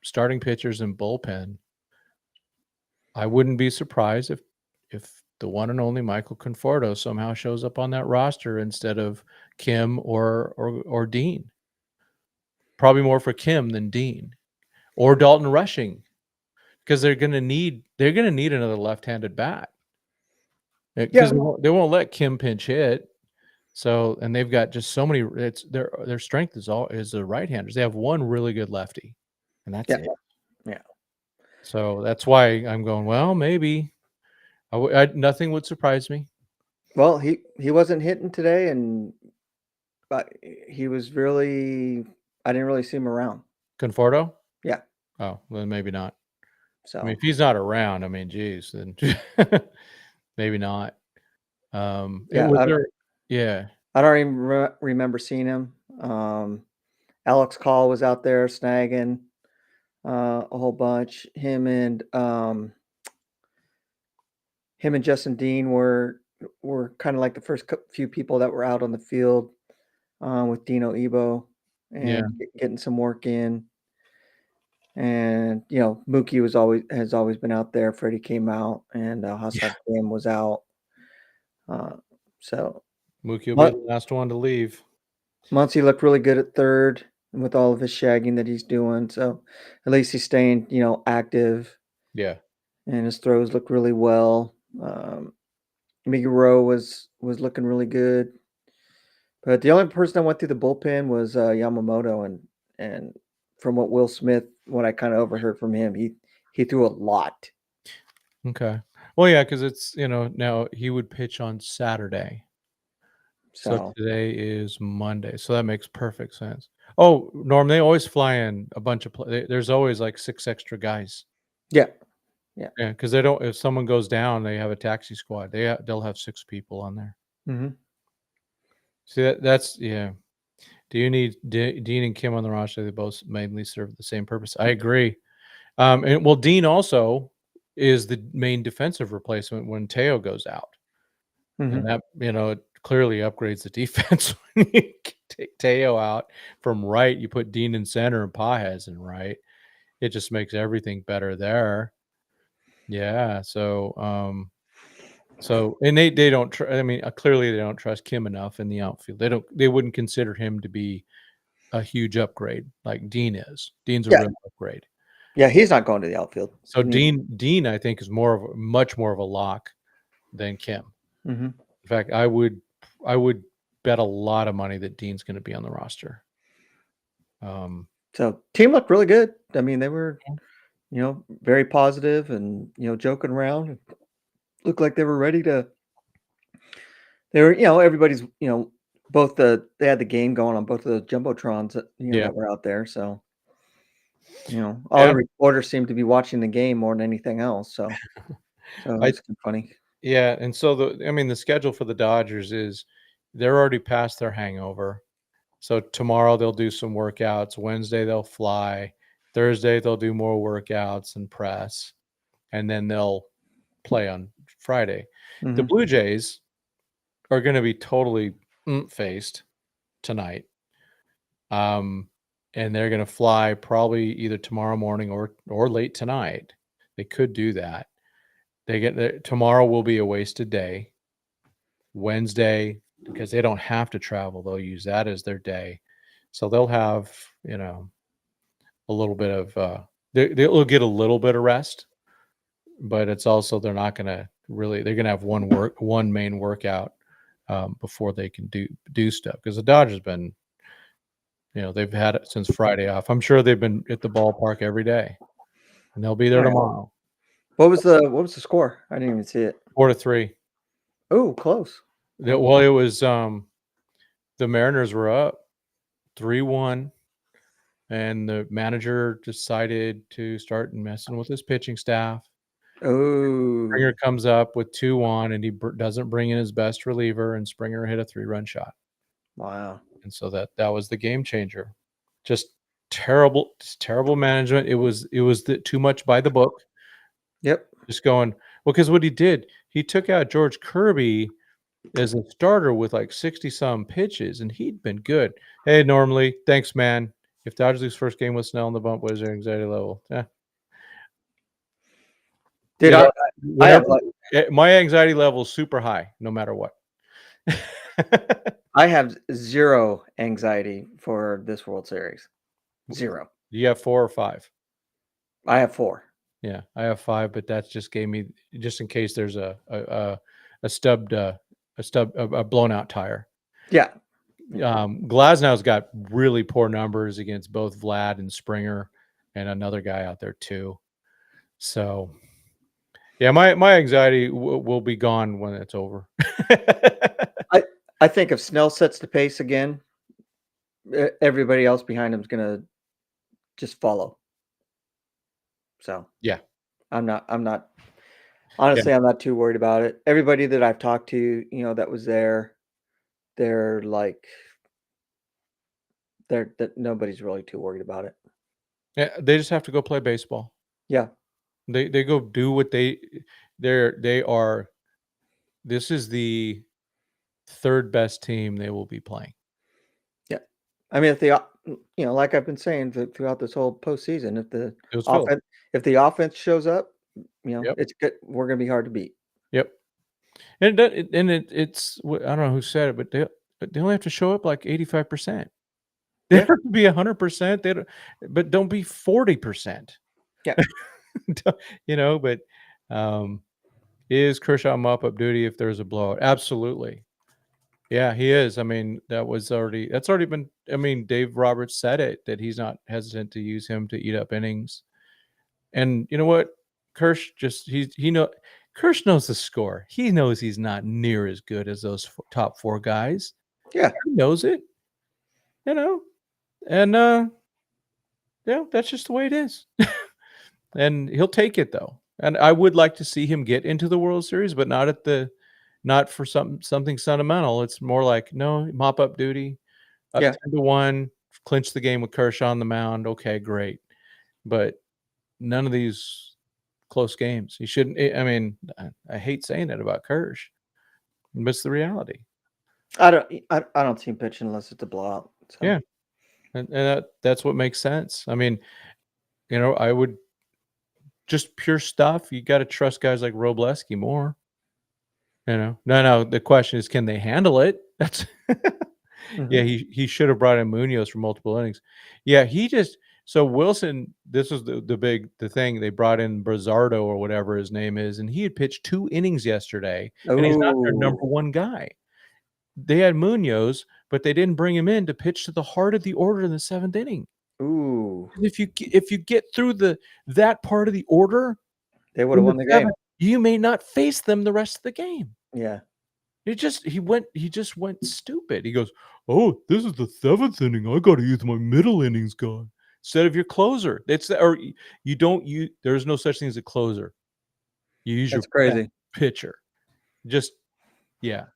starting pitchers and bullpen. I wouldn't be surprised if the one and only Michael Conforto somehow shows up on that roster instead of Kim or Dean. Probably more for Kim than Dean or Dalton Rushing, because they're gonna need another left-handed bat. Because they won't let Kim pinch hit. So, and they've got just so many. It's their strength is the right-handers. They have one really good lefty, and that's it. Yeah. So that's why I'm going. Well, maybe nothing would surprise me. Well, he wasn't hitting today, but he was really. I didn't really see him around. Conforto? Yeah. Oh, well, maybe not. So I mean, if he's not around, I mean, geez, then maybe not. yeah, I don't even remember seeing him. Alex Call was out there snagging a whole bunch. Him and Justin Dean were kind of like the first few people that were out on the field with Dino Ebo and getting some work in. And Mookie has always been out there. Freddie came out, and Sasaki was out. So Mookie will be the last one to leave. Muncy looked really good at third with all of his shagging that he's doing. So at least he's staying, active. Yeah. And his throws look really well. Miguro was looking really good. But the only person that went through the bullpen was Yamamoto, and from what I kind of overheard from him, he threw a lot. Okay. Well, yeah, because it's now he would pitch on Saturday. So today is Monday, so that makes perfect sense. Oh, Norm, they always fly in a bunch of there's always like 6 extra guys. Yeah, because they don't. If someone goes down, they have a taxi squad. They'll have 6 people on there. Mm-hmm. See that's yeah. Do you need Dean and Kim on the roster? They both mainly serve the same purpose. I agree. And well, Dean also is the main defensive replacement when Teo goes out, and that it clearly upgrades the defense when you take Teo out from right. You put Dean in center and Pajes in right. It just makes everything better there. Yeah. So, and they don't. I mean, clearly they don't trust Kim enough in the outfield. They wouldn't consider him to be a huge upgrade like Dean is. Dean's a real upgrade. Yeah, he's not going to the outfield. So Dean, I think, is much more of a lock than Kim. Mm-hmm. In fact, I would bet a lot of money that Dean's going to be on the roster. So team looked really good. I mean, they were, very positive and joking around. Looked like they were ready to. They were, everybody's, they had the game going on both of the jumbotrons that that were out there. So, all the reporters seemed to be watching the game more than anything else. So, it's kind of funny. Yeah, and so the schedule for the Dodgers is they're already past their hangover. So tomorrow they'll do some workouts. Wednesday they'll fly. Thursday they'll do more workouts and press, and then they'll play on Friday. Mm-hmm. The Blue Jays are going to be totally faced tonight. And they're going to fly probably either tomorrow morning or late tonight. They could do that. Tomorrow will be a wasted day. Wednesday, because they don't have to travel, they'll use that as their day. So they'll have, a little bit of they'll get a little bit of rest, but it's also they're going to have one main workout before they can do stuff, because the Dodgers been they've had it since Friday off. I'm sure they've been at the ballpark every day, and they'll be there tomorrow. What was the score? I didn't even see it. 4-3. Oh, close. Well, it was the Mariners were up 3-1, and the manager decided to start messing with his pitching staff. Oh, Springer comes up with 2-1, and he doesn't bring in his best reliever, and Springer hit a 3-run shot. wow. And so that was the game changer. Just terrible management. It was too much by the book. Yep. Just going, well, because what he did, he took out George Kirby as a starter with like 60-some pitches, and he'd been good. Hey, normally, thanks, man. If Dodgers lose first game with Snell on the bump, what is their anxiety level? Yeah. Dude, My anxiety level is super high, no matter what. I have zero anxiety for this World Series. Zero. Do you have 4 or 5? I have 4. Yeah, I have 5, but that's just gave me just in case there's a blown out tire. Yeah. Glasnow's got really poor numbers against both Vlad and Springer, and another guy out there too. So, yeah, my anxiety will be gone when it's over. I think if Snell sets the pace again, everybody else behind him is going to just follow. So yeah, I'm not honestly, I'm not too worried about it. Everybody that I've talked to, that was there, they're like, that nobody's really too worried about it. Yeah, they just have to go play baseball. Yeah. They go do what they are. This is the third best team they will be playing. Yeah. I mean, if the like I've been saying throughout this whole postseason, if the offense shows up, it's good. We're going to be hard to beat. Yep. And it's I don't know who said it, but they only have to show up like 85%. They have to be 100%. But don't be 40%. Yeah. But is Kershaw mop-up duty if there's a blowout? Absolutely. Yeah, he is. I mean, that's already been. I mean, Dave Roberts said it that he's not hesitant to use him to eat up innings. And you know what? Kirsch Kirsch knows the score. He knows he's not near as good as those top 4 guys. Yeah, he knows it. And that's just the way it is. And he'll take it though. And I would like to see him get into the World Series, but not for something sentimental. It's more like, no, mop up duty, up 10-1, clinch the game with Kershaw on the mound. Okay, great. But none of these close games. He shouldn't. I mean, I hate saying that about Kersh, but it's the reality. I don't see him pitching unless it's a blowout. So. Yeah, and that's what makes sense. I mean, I would just pure stuff. You got to trust guys like Robleski more. No. The question is, can they handle it? That's yeah. He should have brought in Munoz for multiple innings. Yeah, so Wilson. This was the thing. They brought in Brazzardo or whatever his name is, and he had pitched 2 innings yesterday, and he's not their number 1 guy. They had Munoz, but they didn't bring him in to pitch to the heart of the order in the 7th inning. Ooh! If you get through that part of the order, they would have won the game. You may not face them the rest of the game. Yeah. He just went stupid. He goes, "Oh, this is the 7th inning. I got to use my middle innings guy instead of your closer." There's no such thing as a closer. You use your crazy pitcher. Just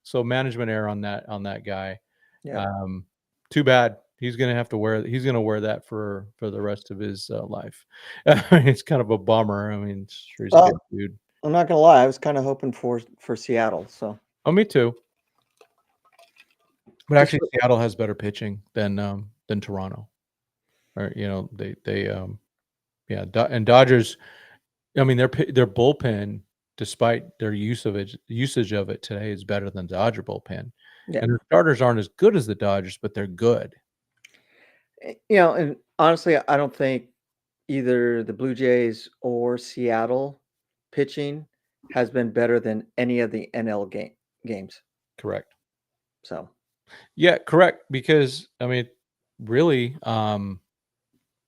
so management error on that guy. Yeah. Too bad. He's gonna wear that for the rest of his life. It's kind of a bummer. I mean, sure, he's a good dude. I'm not gonna lie. I was kind of hoping for Seattle. So. Oh, me too. But actually, Seattle has better pitching than Toronto. Or and Dodgers. I mean, their bullpen, despite their usage of it today, is better than Dodger bullpen. Yeah. And their starters aren't as good as the Dodgers, but they're good. And honestly, I don't think either the Blue Jays or Seattle pitching has been better than any of the NL games. Correct. So. Yeah, correct. Because I mean, really, yeah,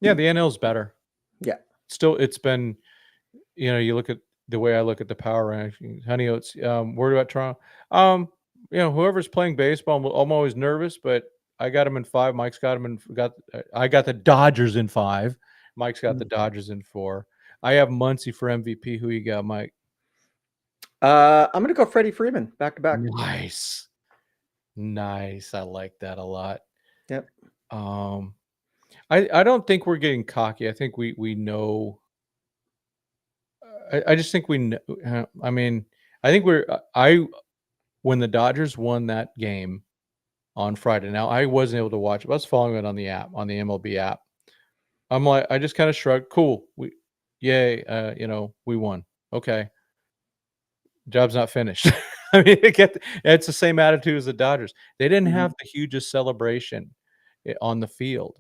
the NL is better. Yeah. Still, it's been, you look at the way I look at the power rankings. Honey Oats, worried about Toronto. Whoever's playing baseball, I'm always nervous, but I got him in 5. Mike's got him in. I got the Dodgers in 5. Mike's got the Dodgers in 4. I have Muncy for MVP. Who you got, Mike? I'm gonna go Freddie Freeman back to back. Nice. I like that a lot. Yep. I don't think we're getting cocky. I think we know. I just think we know. I mean, I think when the Dodgers won that game on Friday. Now I wasn't able to watch it. I was following it on the app, on the MLB app. I'm like, I just kind of shrugged. Cool. Yay. We won. Okay. Job's not finished. I mean, it's the same attitude as the Dodgers. They didn't have the hugest celebration on the field,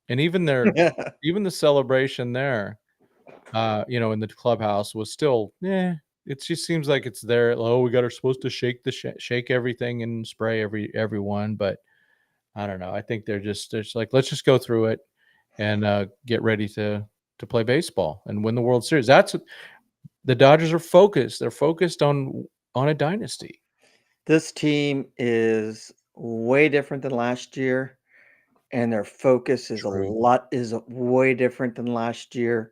and even the celebration there, in the clubhouse was still, it just seems like it's there. Oh, we're supposed to shake everything and spray everyone, but I don't know. I think they're just like, let's just go through it and get ready to play baseball and win the World Series. That's what the Dodgers are focused. They're focused on a dynasty. This team is way different than last year, and their focus is way different than last year.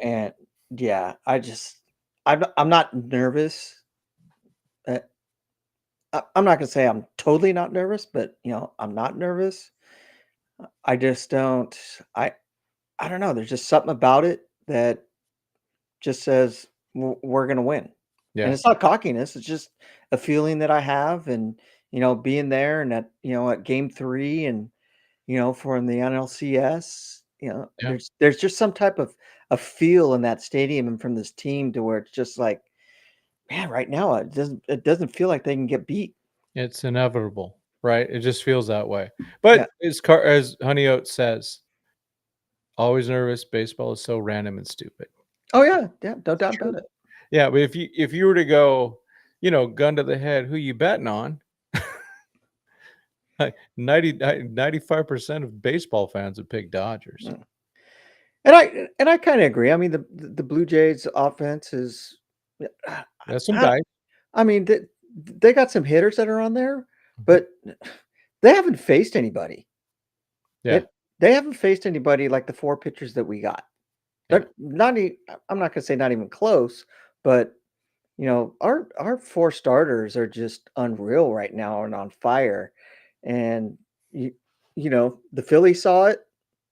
And yeah, I'm not nervous. I'm not gonna say I'm totally not nervous, but I'm not nervous. I just don't. I don't know. There's just something about it that just says we're gonna win. Yeah. And it's not cockiness. It's just a feeling that I have, and being there and at game 3, and from the NLCS, Yeah. there's just some type of a feel in that stadium and from this team to where it's just like, man, right now it doesn't feel like they can get beat. It's inevitable, right? It just feels that way. But as Honey Oat says, always nervous. Baseball is so random and stupid. Oh yeah, no doubt about it. Yeah, but if you were to go, gun to the head, who you betting on? 95% of baseball fans would pick Dodgers. And I kind of agree. I mean, the Blue Jays offense is That's some guys. I mean, they got some hitters that are on there, but they haven't faced anybody. Yeah. They haven't faced anybody like the 4 pitchers that we got. They're not I'm not gonna say not even close, but our 4 starters are just unreal right now and on fire. And the Phillies saw it,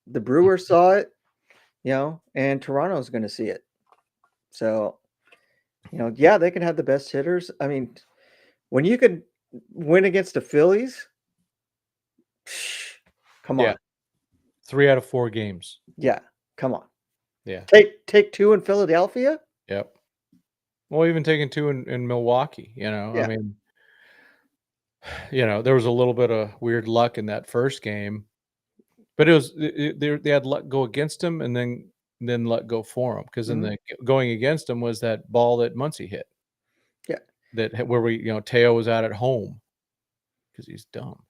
the Brewers saw it, and Toronto's gonna see it. So, yeah, they can have the best hitters. I mean, when you could win against the Phillies, come on. 3 out of 4 games. Yeah, come on. Yeah. Take 2 in Philadelphia. Yep. Well, even taking 2 in Milwaukee, I mean, there was a little bit of weird luck in that first game, but they had luck go against them and then luck go for them, because in the going against them was that ball that Muncy hit. Yeah. That where Teo was out at home because he's dumb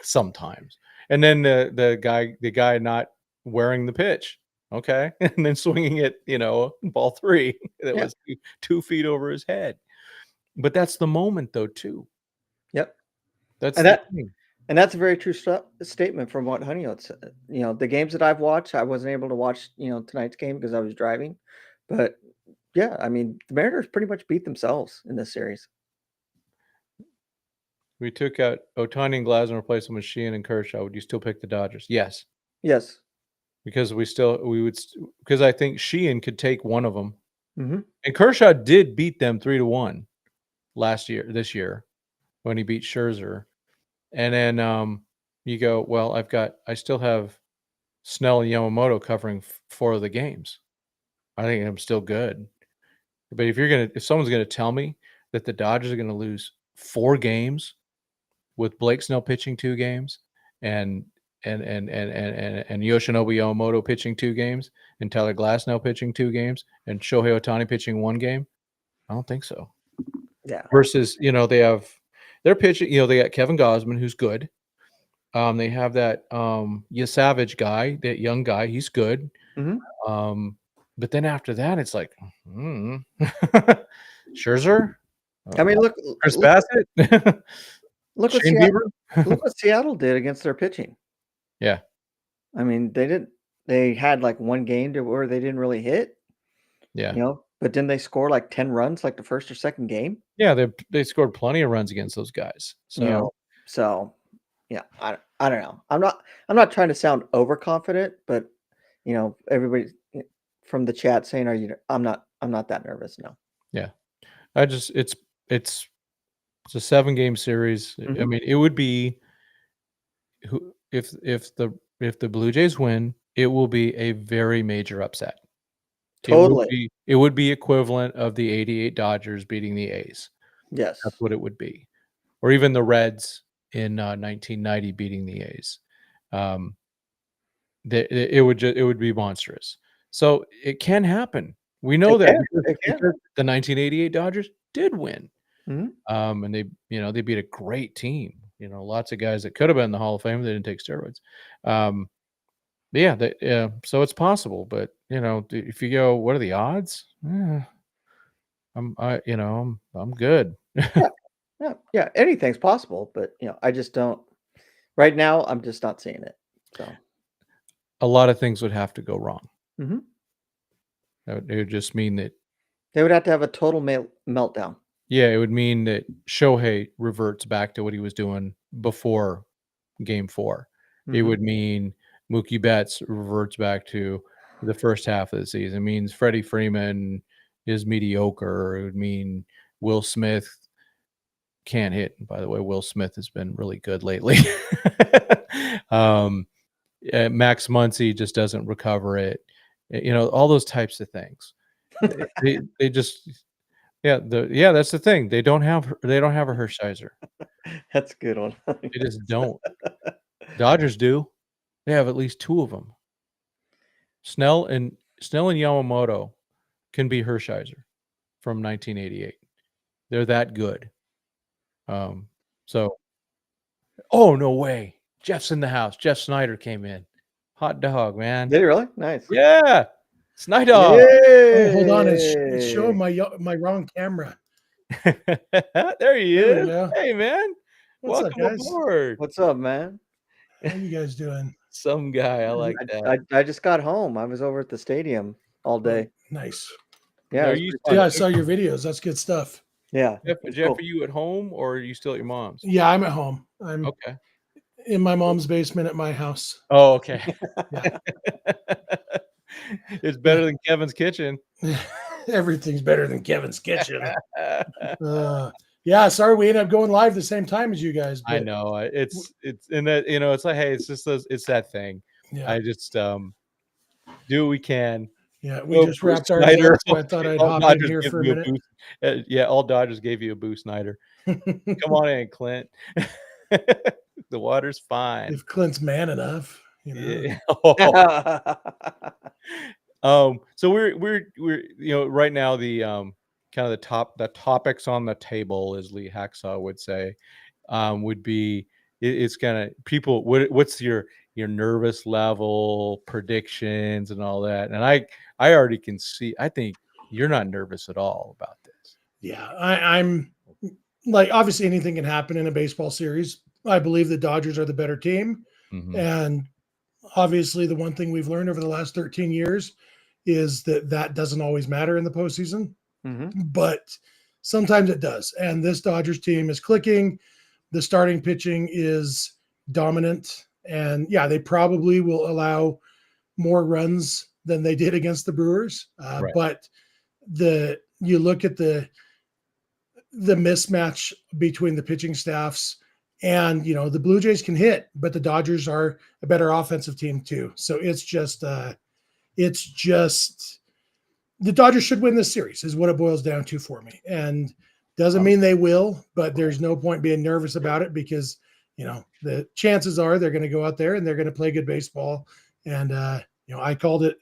sometimes, and then the guy not wearing the pitch. Okay. And then swinging it, ball 3 that was 2 feet over his head. But that's the moment, though, too. Yep. That's and that's a very true statement from what Honey Oat said. The games that I've watched, I wasn't able to watch, tonight's game because I was driving. But yeah, I mean, the Mariners pretty much beat themselves in this series. We took out Ohtani and Glasnow, replaced them with Sheehan and Kershaw. Would you still pick the Dodgers? Yes. Yes. Because because I think Sheehan could take one of them. Mm-hmm. And Kershaw did beat them 3-1 this year when he beat Scherzer. And then you go, well, I still have Snell and Yamamoto covering 4 of the games. I think I'm still good. But if someone's gonna tell me that the Dodgers are gonna lose 4 games with Blake Snell pitching 2 games and Yoshinobu Yamamoto pitching 2 games and Tyler Glasnow pitching 2 games and Shohei Ohtani pitching 1 game, I don't think so. Yeah. Versus, they're pitching, they got Kevin Gausman, who's good. They have that Savage guy, that young guy. He's good. But then after that, it's like, Scherzer, I mean, look, Chris Bassett, look what Shane Seattle, Bieber. look what Seattle did against their pitching. Yeah, I mean, they had like one game to where they didn't really hit, yeah, but didn't they score like 10 runs like the first or second game? yeah. They scored plenty of runs against those guys. So So yeah, I don't know. I'm not trying to sound overconfident, but everybody from the chat saying, I'm not that nervous. No. yeah, it's a 7-game series. I mean, it would be if the Blue Jays win, it will be a very major upset. Totally. It would be equivalent of the '88 Dodgers beating the A's. Yes. That's what it would be, or even the Reds in 1990 beating the A's. It would be monstrous. So it can happen. We know that because the 1988 Dodgers did win. And they beat a great team. Lots of guys that could have been in the Hall of Fame. They didn't take steroids. So it's possible. But if you go, what are the odds? I'm good. Yeah. Anything's possible, but I just don't. Right now, I'm just not seeing it. So a lot of things would have to go wrong. It would just mean that they would have to have a total meltdown. Yeah, it would mean that Shohei reverts back to what he was doing before Game 4. It would mean Mookie Betts reverts back to the first half of the season. It means Freddie Freeman is mediocre. It would mean Will Smith can't hit. By the way, Will Smith has been really good lately. Max Muncy just doesn't recover it. All those types of things. They just that's the thing. They don't have a Hershiser. That's a good one. They just don't. Dodgers do. They have at least 2 of them. Snell and Yamamoto can be Hershiser from 1988. They're that good. Oh no way. Jeff's in the house. Jeff Snyder came in. Hot dog, man. Did he really? Nice. Yeah. Snyder. Oh, hold on. It's showing my wrong camera. There he is. Hey, man. What's Welcome up, guys? aboard. What's up, man? How you guys doing? Some guy. I like that. I just got home. I was over at the stadium all day. Nice. Yeah. I saw your videos. That's good stuff. Yeah. Jeff, are you at home or are you still at your mom's? Yeah, I'm at home. I'm okay. In my mom's basement at my house. Oh, okay. It's better than Kevin's kitchen. Everything's better than Kevin's kitchen. Yeah, sorry we ended up going live the same time as you guys. I know it's in that it's like, hey, it's just it's that thing. Yeah. I just do what we can. Yeah, we just wrapped our heads, so I thought I'd hop in here for a minute. Yeah, all Dodgers gave you a boost, Snyder. Come on in, Clint. The water's fine. If Clint's man enough, Yeah. So we're right now the kind of the topics on the table, as Lee Hacksaw would say, would be it's kind of people. What's your nervous level, predictions, and all that? And I already can see. I think you're not nervous at all about this. Yeah, I'm like, obviously anything can happen in a baseball series. I believe the Dodgers are the better team, and obviously the one thing we've learned over the last 13 years is that doesn't always matter in the postseason, but sometimes it does. And this Dodgers team is clicking. The starting pitching is dominant, and yeah, they probably will allow more runs than they did against the Brewers. Right. But you look at the mismatch between the pitching staffs, and the Blue Jays can hit, but the Dodgers are a better offensive team too. So it's just the Dodgers should win this series is what it boils down to for me. And doesn't mean they will, but there's no point being nervous about it because the chances are they're going to go out there and they're going to play good baseball. And I called it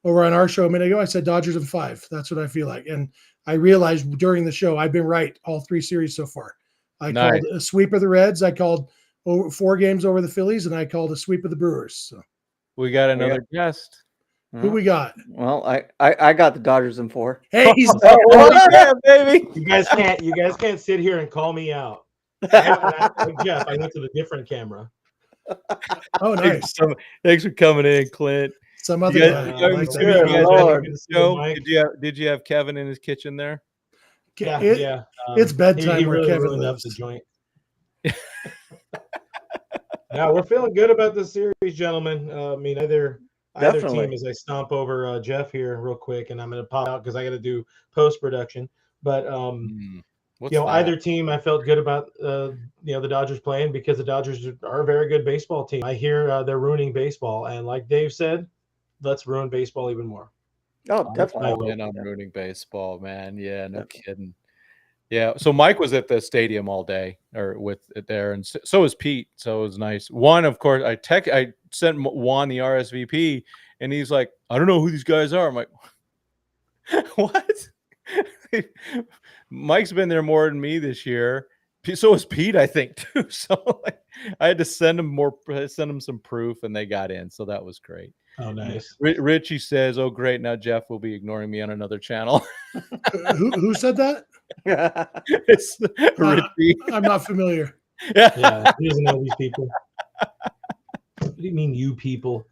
over on our show a minute ago. I said Dodgers in 5. That's what I feel like. And I realized during the show I've been right all 3 series so far. I called a sweep of the Reds. I called over 4 games over the Phillies, and I called a sweep of the Brewers. So We got another guest. who we got? Well, I got the Dodgers in 4. Hey, he's Yeah, baby. You guys can't sit here and call me out. Jeff, I went to the different camera. oh nice. Thanks for coming in, Clint. Some other You guy. guys- likes some it. of you guys Lord. ready for the show? Did you have Kevin in his kitchen there? Yeah, It- yeah. it's bedtime He where really Kevin ruined up lives. the joint. Now we're feeling good about this series, gentlemen. I mean, either Definitely. team as I stomp over Jeff here real quick, and I'm going to pop out because I got to do post production. But What's you know, that? either team, I felt good about the Dodgers playing because the Dodgers are a very good baseball team. I hear they're ruining baseball, and like Dave said, let's ruin baseball even more. Oh, definitely. And I'm rooting baseball, man. Yeah, no kidding. Yeah. So Mike was at the stadium all day, or with it there, and so was Pete. So it was nice. Juan, of course, I sent Juan the RSVP, and he's like, I don't know who these guys are. I'm like, what? Mike's been there more than me this year. So was Pete, I think, too. So like, I had to send him some proof, and they got in. So that was great. Oh, nice. Richie says, "Oh, great! Now Jeff will be ignoring me on another channel." Who said that? It's Richie. I'm not familiar. Yeah, he doesn't know these people. What do you mean, you people?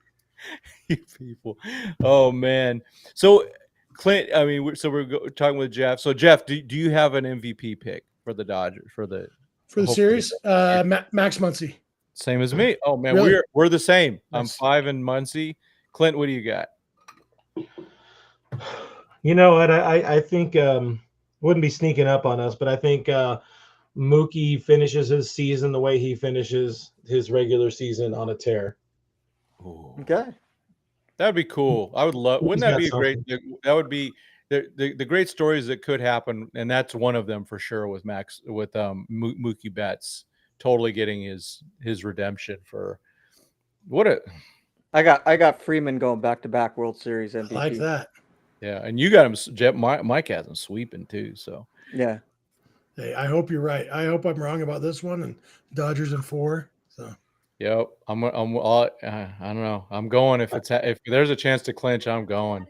You people. Oh man. So Clint, I mean, so we're talking with Jeff. So Jeff, do you have an MVP pick for the Dodgers for the series? Max Muncy. Same as me. Oh man, Really? we're the same. I'm Nice. 5 in Muncie. Clint, what do you got? You know what? I think wouldn't be sneaking up on us, but I think Mookie finishes his season the way he finishes his regular season on a tear. Okay. That'd be cool. I would love. Wouldn't that be a great? That would be the great stories that could happen, and that's one of them for sure. With Mookie Betts totally getting his redemption for what a. I got Freeman going back-to-back World Series MVP. I like that. Yeah, and you got him. Jeff, Mike has him sweeping too. So yeah. Hey, I hope you're right. I hope I'm wrong about this one. And Dodgers in 4. So. Yep, I don't know. I'm going if there's a chance to clinch, I'm going.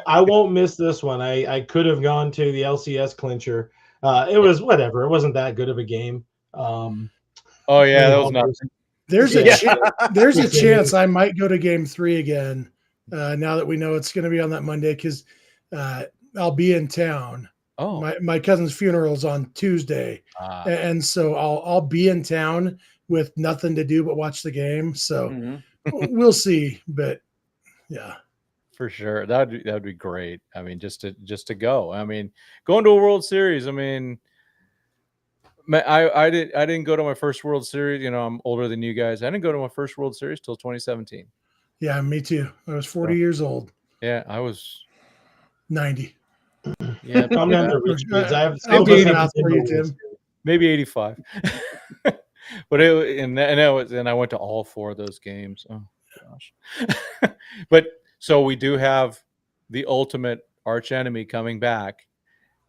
I won't miss this one. I could have gone to the LCS clincher. It was whatever. It wasn't that good of a game. Oh yeah, that was not. There's a chance I might go to Game 3 again. Now that we know it's going to be on that Monday, because I'll be in town. Oh, my cousin's funeral is on Tuesday, and so I'll be in town with nothing to do but watch the game. So we'll see, but yeah, for sure that would be great. I mean, just to go. I mean, going to a World Series. I mean, I didn't go to my first World Series. You know, I'm older than you guys. I didn't go to my first World Series till 2017. Yeah, me too. I was 40 years old. Yeah, I was 90. Yeah, I'm not the rich kids. I'll be out for you, Tim. Maybe 85. But I went to all 4 of those games. Oh gosh. But so we do have the ultimate arch enemy coming back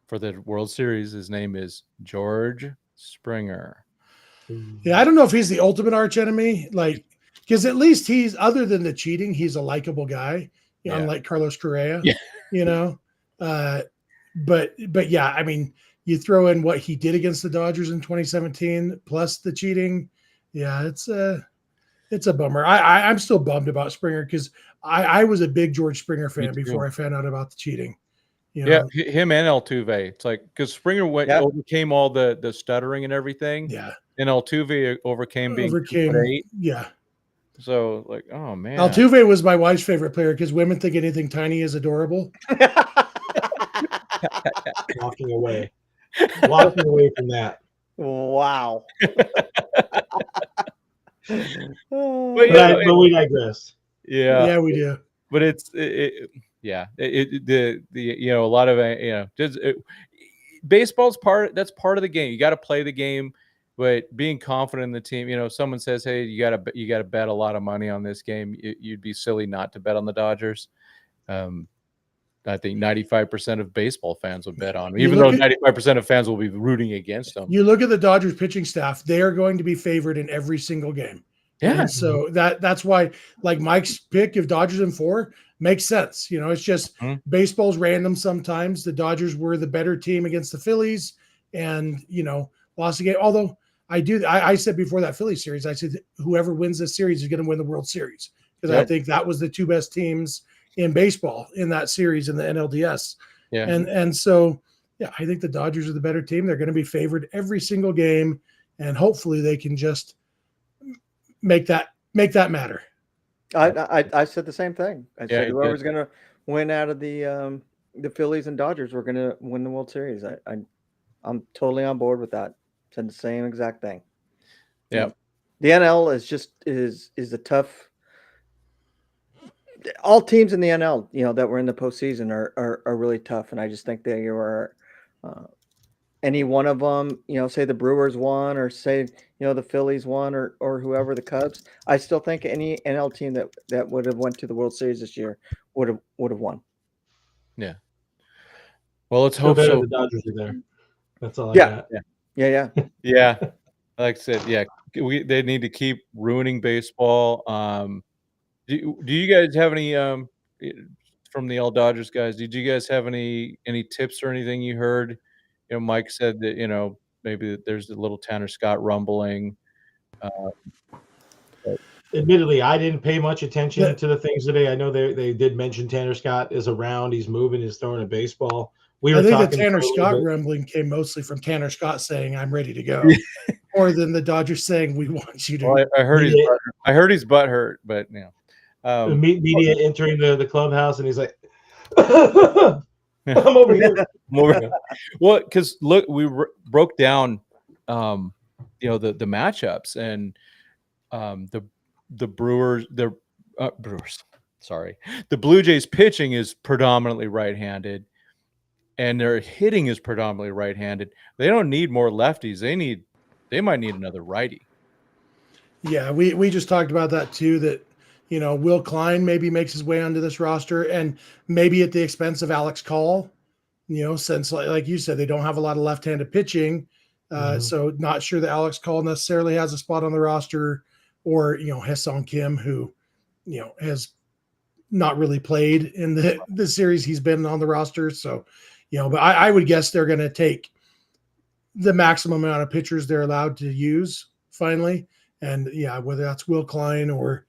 for the World Series. His name is George Springer. Yeah, I don't know if he's the ultimate arch enemy, like, because at least he's, other than the cheating, he's a likable guy, unlike Carlos Correa. Yeah. You know, but yeah, I mean, you throw in what he did against the Dodgers in 2017 plus the cheating. Yeah, it's a bummer. I'm still bummed about Springer because I was a big George Springer fan before I found out about the cheating. You know? Yeah, him and Altuve. It's like because Springer overcame all the stuttering and everything. Yeah, and Altuve overcame being 2'8". Yeah. So like, oh man, Altuve was my wife's favorite player because women think anything tiny is adorable. Walking away from that. Wow. But we digress. Yeah, we do. But it's a lot of baseball's part of the game. You got to play the game, but being confident in the team. If someone says, "Hey, you got to bet a lot of money on this game," you'd be silly not to bet on the Dodgers. I think 95% of baseball fans would bet on him, even though 95% of fans will be rooting against him. You look at the Dodgers pitching staff; they are going to be favored in every single game. Yeah. And so that's why, like Mike's pick of Dodgers in 4 makes sense. It's just baseball's random sometimes. The Dodgers were the better team against the Phillies, and lost the game. Although I said before that Philly series, I said whoever wins this series is going to win the World Series, because I think that was the 2 best teams in baseball in that series in the NLDS. Yeah. And so, yeah, I think the Dodgers are the better team. They're going to be favored every single game, and hopefully they can just make that matter. I said the same thing. I said whoever's going to win out of the Phillies and Dodgers, we're going to win the World Series. I'm totally on board with that. Said the same exact thing. Yeah. The NL is a tough. All teams in the NL, that were in the postseason are really tough, and I just think they are. Any one of them, say the Brewers won, or say the Phillies won, or whoever, the Cubs. I still think any NL team that would have went to the World Series this year would have won. Yeah. Well, let's hope so. The Dodgers are there. That's all I got. Yeah. Like I said, they need to keep ruining baseball. Do you guys have any from the L Dodgers guys? Did you guys have any tips or anything you heard? Mike said that maybe there's a little Tanner Scott rumbling. Admittedly, I didn't pay much attention to the things today. I know they did mention Tanner Scott is around. He's moving. He's throwing a baseball. I think the Tanner Scott rumbling came mostly from Tanner Scott saying, "I'm ready to go," more than the Dodgers saying, "We want you to." Well, I heard his butt hurt, but the media entering the clubhouse, and he's like, "I'm over here." Well, because look, we broke down, the matchups, and the Brewers, the Blue Jays pitching is predominantly right-handed, and their hitting is predominantly right-handed. They don't need more lefties. They might need another righty. Yeah, we just talked about that too. That Will Klein maybe makes his way onto this roster, and maybe at the expense of Alex Call. Since like you said, they don't have a lot of left-handed pitching, so not sure that Alex Call necessarily has a spot on the roster, or Ha-Seong Kim, who has not really played in the series he's been on the roster. So, but I would guess they're going to take the maximum amount of pitchers they're allowed to use finally, and whether that's Will Klein or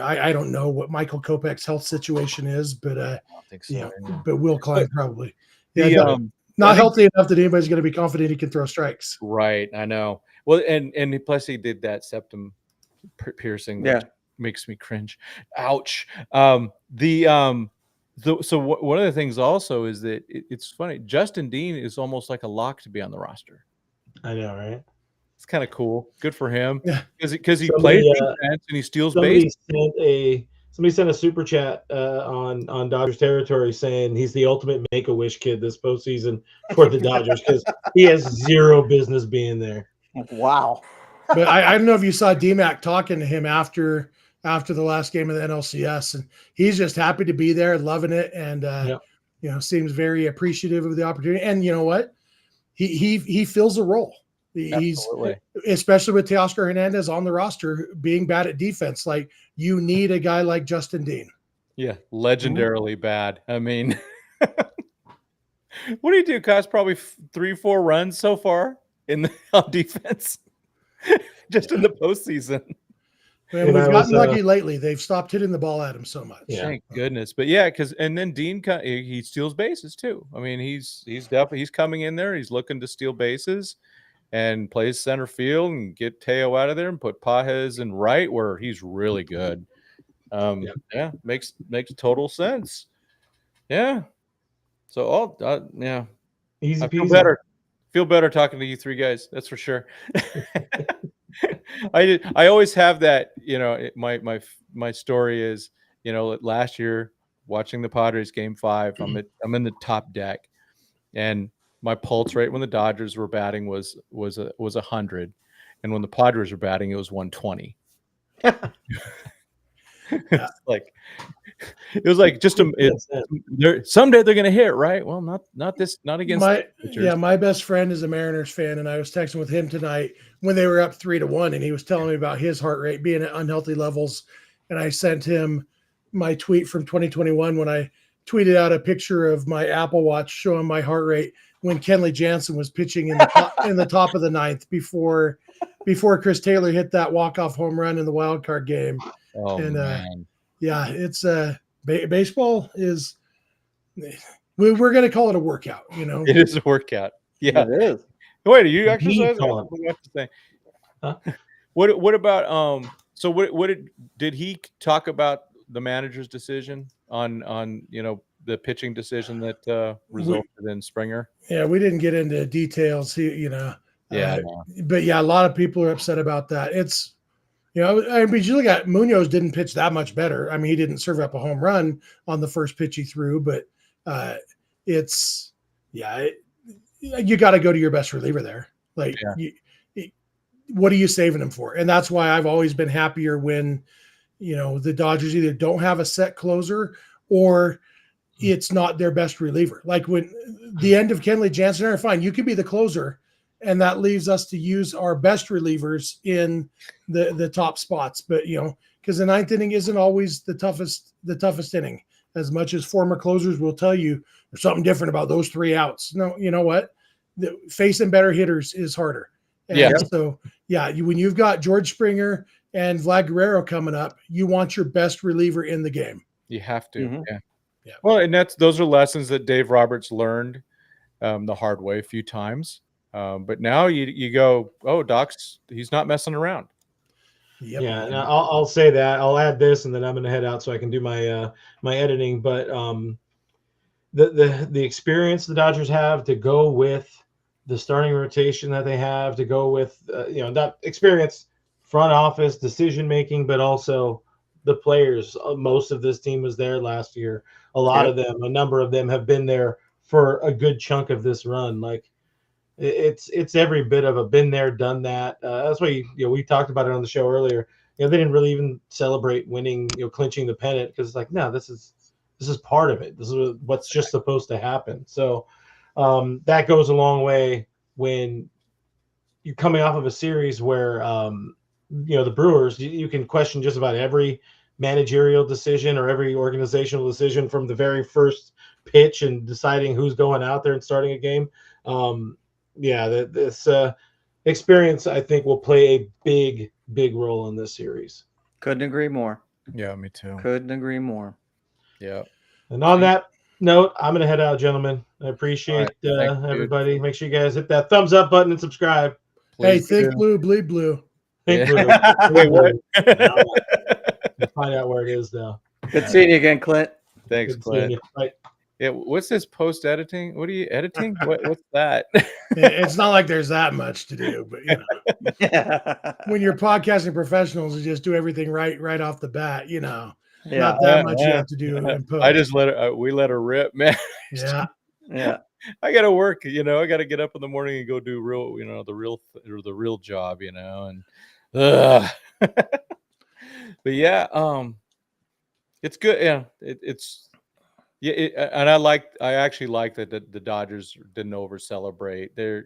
I don't know what Michael Kopech's health situation is, but I don't think so. But Will Klein probably. Not healthy enough that anybody's going to be confident he can throw strikes. Right, I know. Well, and plus he did that septum piercing that makes me cringe. Ouch. So one of the things also is that it's funny. Justin Dean is almost like a lock to be on the roster. I know, right? It's kind of cool. Good for him. Yeah, because he plays defense and he steals base. Somebody sent a super chat on Dodgers territory saying he's the ultimate Make-A-Wish kid this postseason for the Dodgers because he has zero business being there. Wow. But I don't know if you saw DMAC talking to him after the last game of the NLCS, and he's just happy to be there, loving it, and seems very appreciative of the opportunity. And you know what? He fills a role. He's especially with Teoscar Hernandez on the roster being bad at defense. Like, you need a guy like Justin Dean. Yeah, legendarily bad. I mean, what do you do? Cost probably 3-4 runs so far on defense, just in the postseason. Man, we've gotten lucky lately. They've stopped hitting the ball at him so much. Yeah. Thank goodness. But and then Dean, he steals bases too. I mean, he's definitely coming in there. He's looking to steal bases and plays center field and get Teo out of there and put Pajes in right where he's really good. Makes total sense. Yeah. So easy. I feel better talking to you three guys. That's for sure. I always have that, my story is, last year watching the Padres game 5, I'm in the top deck, and my pulse rate when the Dodgers were batting was 100, and when the Padres were batting, it was 120. Like, It was like just someday they're going to hit, right? Well, not against pitchers. My best friend is a Mariners fan, and I was texting with him tonight when they were up 3-1, and he was telling me about his heart rate being at unhealthy levels. And I sent him my tweet from 2021 when I tweeted out a picture of my Apple Watch showing my heart rate when Kenley Jansen was pitching in the top of the ninth before Chris Taylor hit that walk-off home run in the wild card game. Oh, and man. yeah, it's baseball is we're going to call it a workout, you know. It is a workout. Yeah, it is. Wait, are you exercising? Huh? What about so what did he talk about the manager's decision on the pitching decision that resulted in Springer? Yeah, we didn't get into details. But yeah, a lot of people are upset about that. It's, but you look at Munoz didn't pitch that much better. I mean, he didn't serve up a home run on the first pitch he threw, but you got to go to your best reliever there. Like, what are you saving him for? And that's why I've always been happier when, the Dodgers either don't have a set closer or it's not their best reliever. Like when the end of Kenley Jansen, fine, you could be the closer, and that leaves us to use our best relievers in the top spots. But because the ninth inning isn't always the toughest inning, as much as former closers will tell you there's something different about those 3 outs. No, you know what? Facing better hitters is harder. And so when you've got George Springer and Vlad Guerrero coming up, you want your best reliever in the game. You have to. Mm-hmm. Yeah. Well, and those are lessons that Dave Roberts learned the hard way a few times. But now you go, oh, Doc's, he's not messing around. Yep. Yeah, and I'll say that. I'll add this, and then I'm going to head out so I can do my my editing. But the experience the Dodgers have to go with the starting rotation that they have, to go with that experience, front office decision making, but also the players. Most of this team was there last year. A number of them have been there for a good chunk of this run. Like, it's every bit of a been there, done that. That's why we talked about it on the show earlier. They didn't really even celebrate winning, clinching the pennant, because it's like, no, this is part of it. This is what's just supposed to happen. So that goes a long way when you're coming off of a series where the Brewers, you can question just about every managerial decision or every organizational decision from the very first pitch and deciding who's going out there and starting a game. This experience, I think, will play a big role in this series. Couldn't agree more. Yeah, me too. Couldn't agree more. Yeah. And on that note, I'm going to head out, gentlemen. I appreciate everybody. Make sure you guys hit that thumbs up button and subscribe. Please think blue, bleed blue. Think blue. Wait, what? We'll find out where it is, though. Good seeing you again, Clint. Thanks, Good seeing Clint. you. Bye. Yeah, what's this post editing? What are you editing? What's that? It's not like there's that much to do, but when you're podcasting professionals, you just do everything right off the bat. Not that much you have to do in post. I just we let her rip, man. Yeah. I got to work. I got to get up in the morning and go do the real job. And but yeah, it's good. Yeah, it's. Yeah, and I actually like that the Dodgers didn't over celebrate. They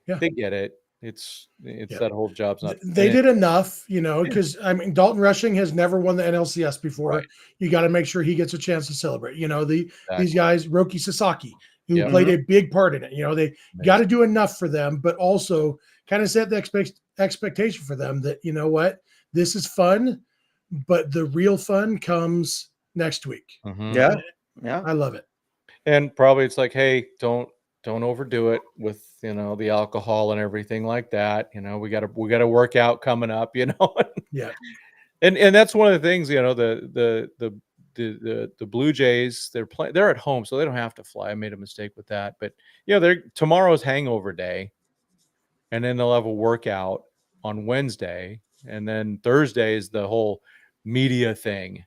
get it. It's that whole job's not. They did enough, because Dalton Rushing has never won the NLCS before. Right. You got to make sure he gets a chance to celebrate. These guys, Roki Sasaki, who played a big part in it. They got to do enough for them, but also kind of set the expectation for them that this is fun, but the real fun comes next week. Mm-hmm. Yeah, I love it. And probably it's like, hey, don't overdo it with the alcohol and everything like that. We got to work out coming up. Yeah. And that's one of the things. The Blue Jays, they're at home, so they don't have to fly. I made a mistake with that, but tomorrow's hangover day, and then they'll have a workout on Wednesday, and then Thursday is the whole media thing.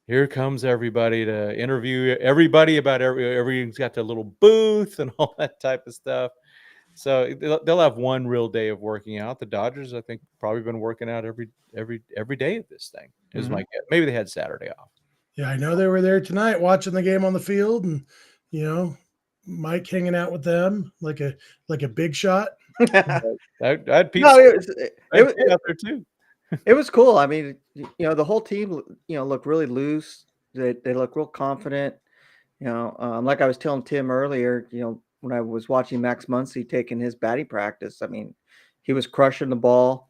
Here comes everybody to interview everybody about everything's got their little booth and all that type of stuff. So they'll have one real day of working out. The Dodgers, I think, probably been working out every day of this thing. Is my guess. Maybe they had Saturday off. Yeah, I know they were there tonight watching the game on the field, and Mike hanging out with them like a big shot. I'd No, I'd be out there too. it was cool. I mean, the whole team, looked really loose. They look real confident. Like I was telling Tim earlier, when I was watching Max Muncy taking his batting practice, I mean, he was crushing the ball.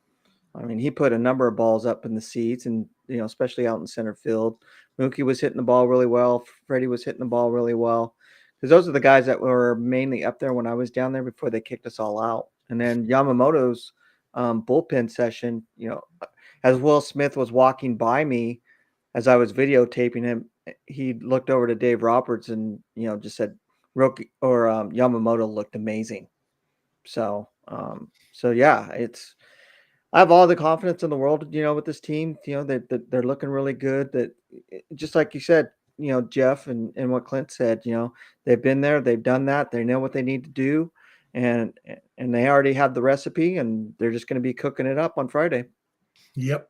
I mean, he put a number of balls up in the seats, and especially out in center field. Mookie was hitting the ball really well. Freddie was hitting the ball really well, because those are the guys that were mainly up there when I was down there before they kicked us all out. And then Yamamoto's bullpen session, as Will Smith was walking by me as I was videotaping him, he looked over to Dave Roberts and just said, Roki or Yamamoto looked amazing. So yeah, I have all the confidence in the world, with this team. They're looking really good. That just like you said, Jeff, and what Clint said, they've been there, they've done that, they know what they need to do, and they already have the recipe, and they're just going to be cooking it up on Friday. Yep.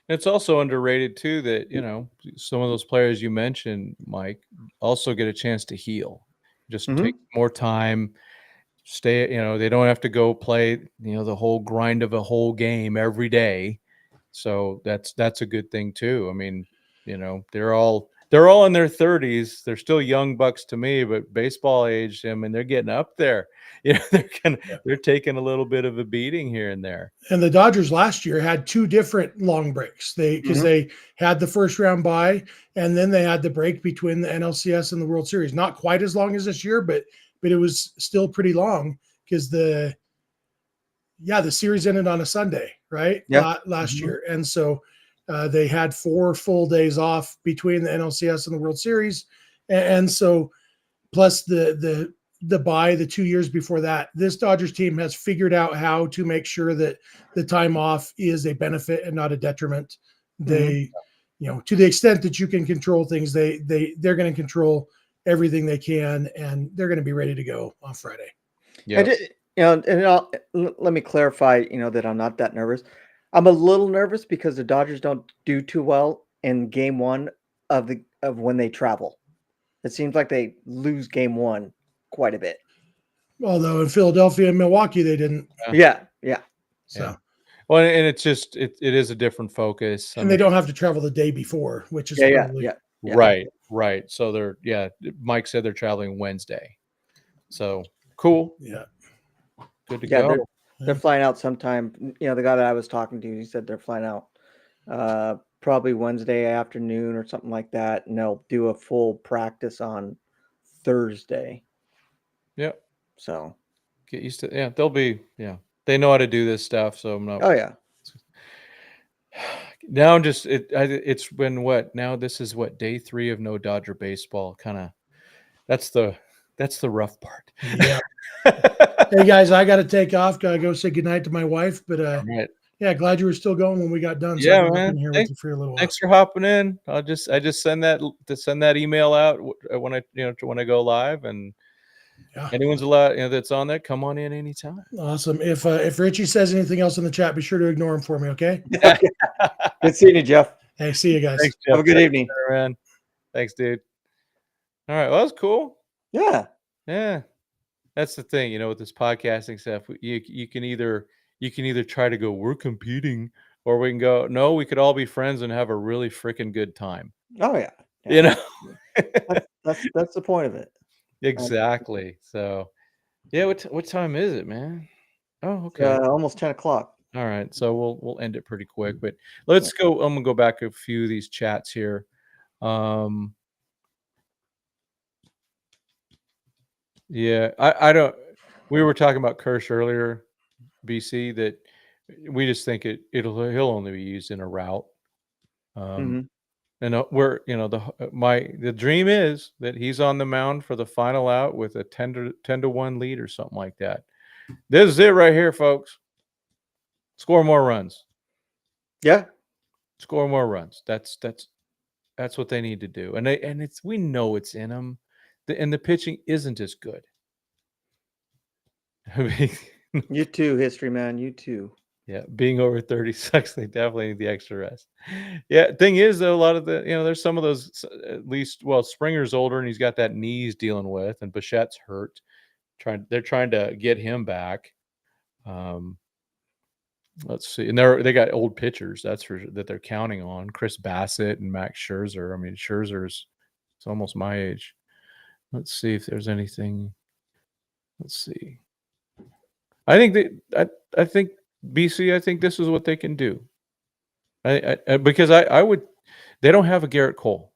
It's also underrated too that some of those players you mentioned, Mike, also get a chance to heal. Just take more time. Stay, they don't have to go play, the whole grind of a whole game every day. So that's a good thing too. I mean, they're all in their 30s. They're still young bucks to me, but baseball age, I mean, they're getting up there. They're taking a little bit of a beating here and there. And the Dodgers last year had 2 different long breaks. Because they had the first round bye, and then they had the break between the NLCS and the World Series. Not quite as long as this year, but it was still pretty long, because the series ended on a Sunday, right? Yeah. Last year. And so they had 4 full days off between the NLCS and the World Series. And so plus the bye, the 2 years before that, this Dodgers team has figured out how to make sure that the time off is a benefit and not a detriment. They, to the extent that you can control things, they're going to control everything they can, and they're going to be ready to go on Friday. Yeah. Let me clarify, that I'm not that nervous. I'm a little nervous because the Dodgers don't do too well in game 1 of when they travel. It seems like they lose game 1 quite a bit. Although in Philadelphia and Milwaukee, they didn't. Yeah. So. Yeah. Well, and it's just it is a different focus, and they don't have to travel the day before, which is right. So Mike said they're traveling Wednesday. So cool. Yeah. Good to go. They're flying out sometime. The guy that I was talking to, he said they're flying out probably Wednesday afternoon or something like that, and they'll do a full practice on Thursday. Yep. So get used to they'll be they know how to do this stuff. So I'm not. Oh yeah. Now I'm just it's been what now this is what day 3 of no Dodger baseball. Kind of that's the rough part. Yeah. Hey guys, I got to take off. Gotta go say goodnight to my wife. But right. Yeah, glad you were still going when we got done. So I man. Here with you for a little while. Thanks for hopping in. I just send that email out when I go live, and anyone's allowed that's on there. Come on in anytime. Awesome. If Richie says anything else in the chat, be sure to ignore him for me. Okay. Good seeing you, Jeff. Hey, see you guys. Thanks, Jeff. Have a good evening, man. Thanks, dude. All right. Well, that's cool. Yeah. That's the thing, with this podcasting stuff. You can either try to go, we're competing, or we can go, no, we could all be friends and have a really freaking good time. Oh yeah. That's the point of it. Exactly. So what time is it, man? Oh, okay. Almost 10 o'clock. All right. So we'll end it pretty quick, but let's go. I'm gonna go back a few of these chats here. Yeah, I don't. We were talking about Kirsch earlier, BC, that we just think he'll only be used in a route. And we're the dream is that he's on the mound for the final out with a 10-1 lead or something like that. This is it right here, folks. Score more runs. Yeah, score more runs. That's what they need to do, and we know it's in them. And the pitching isn't as good. You too, history man. You too. Yeah, being over 30 sucks. They definitely need the extra rest. Yeah, thing is though, a lot of the there's some of those at least. Well, Springer's older and he's got that knee he's dealing with, and Bichette's hurt. They're trying to get him back. Let's see, and they got old pitchers that they're counting on. Chris Bassett and Max Scherzer. I mean, Scherzer's it's almost my age. Let's see if there's anything. Let's see. I think BC. I think this is what they can do. Because I would. They don't have a Garrett Cole.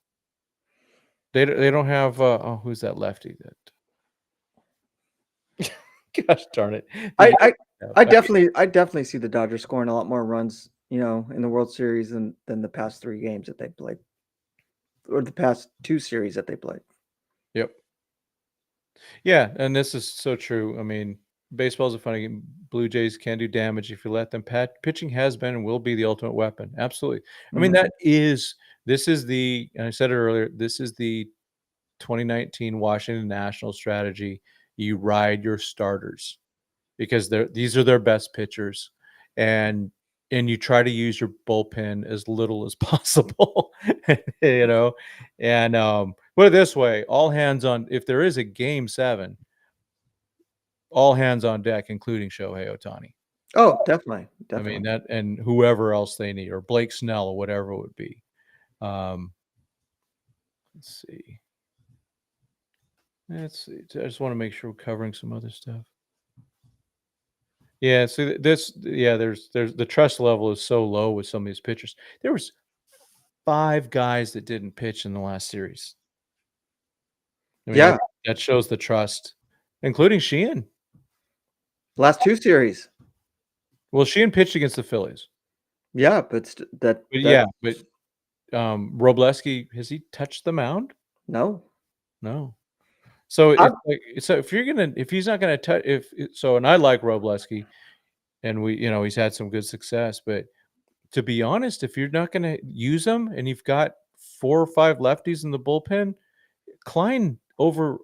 They don't have. Who's that lefty? That. Gosh darn it! I definitely see the Dodgers scoring a lot more runs, in the World Series than the past 3 games that they played, or the past 2 series that they played. Yep. Yeah, and this is so true. I mean, baseball's a funny game. Blue Jays can do damage if you let them. Pitching has been and will be the ultimate weapon. Absolutely. I mean, and I said it earlier, this is the 2019 Washington Nationals strategy. You ride your starters because these are their best pitchers, and you try to use your bullpen as little as possible, and put it this way, if there is a game 7, all hands on deck, including Shohei Ohtani. Oh, definitely. I mean, that, and whoever else they need, or Blake Snell, or whatever it would be. Let's see. I just want to make sure we're covering some other stuff. Yeah, see this. Yeah, there's the trust level is so low with some of these pitchers. There was 5 guys that didn't pitch in the last series. I mean, yeah, that shows the trust, including Sheehan. Last 2 series. Well, Sheehan pitched against the Phillies. Yeah, but Robleski, has he touched the mound? No. So if he's not gonna touch, and I like Robleski, and he's had some good success, but to be honest, if you're not gonna use him and you've got 4 or 5 lefties in the bullpen, Klein over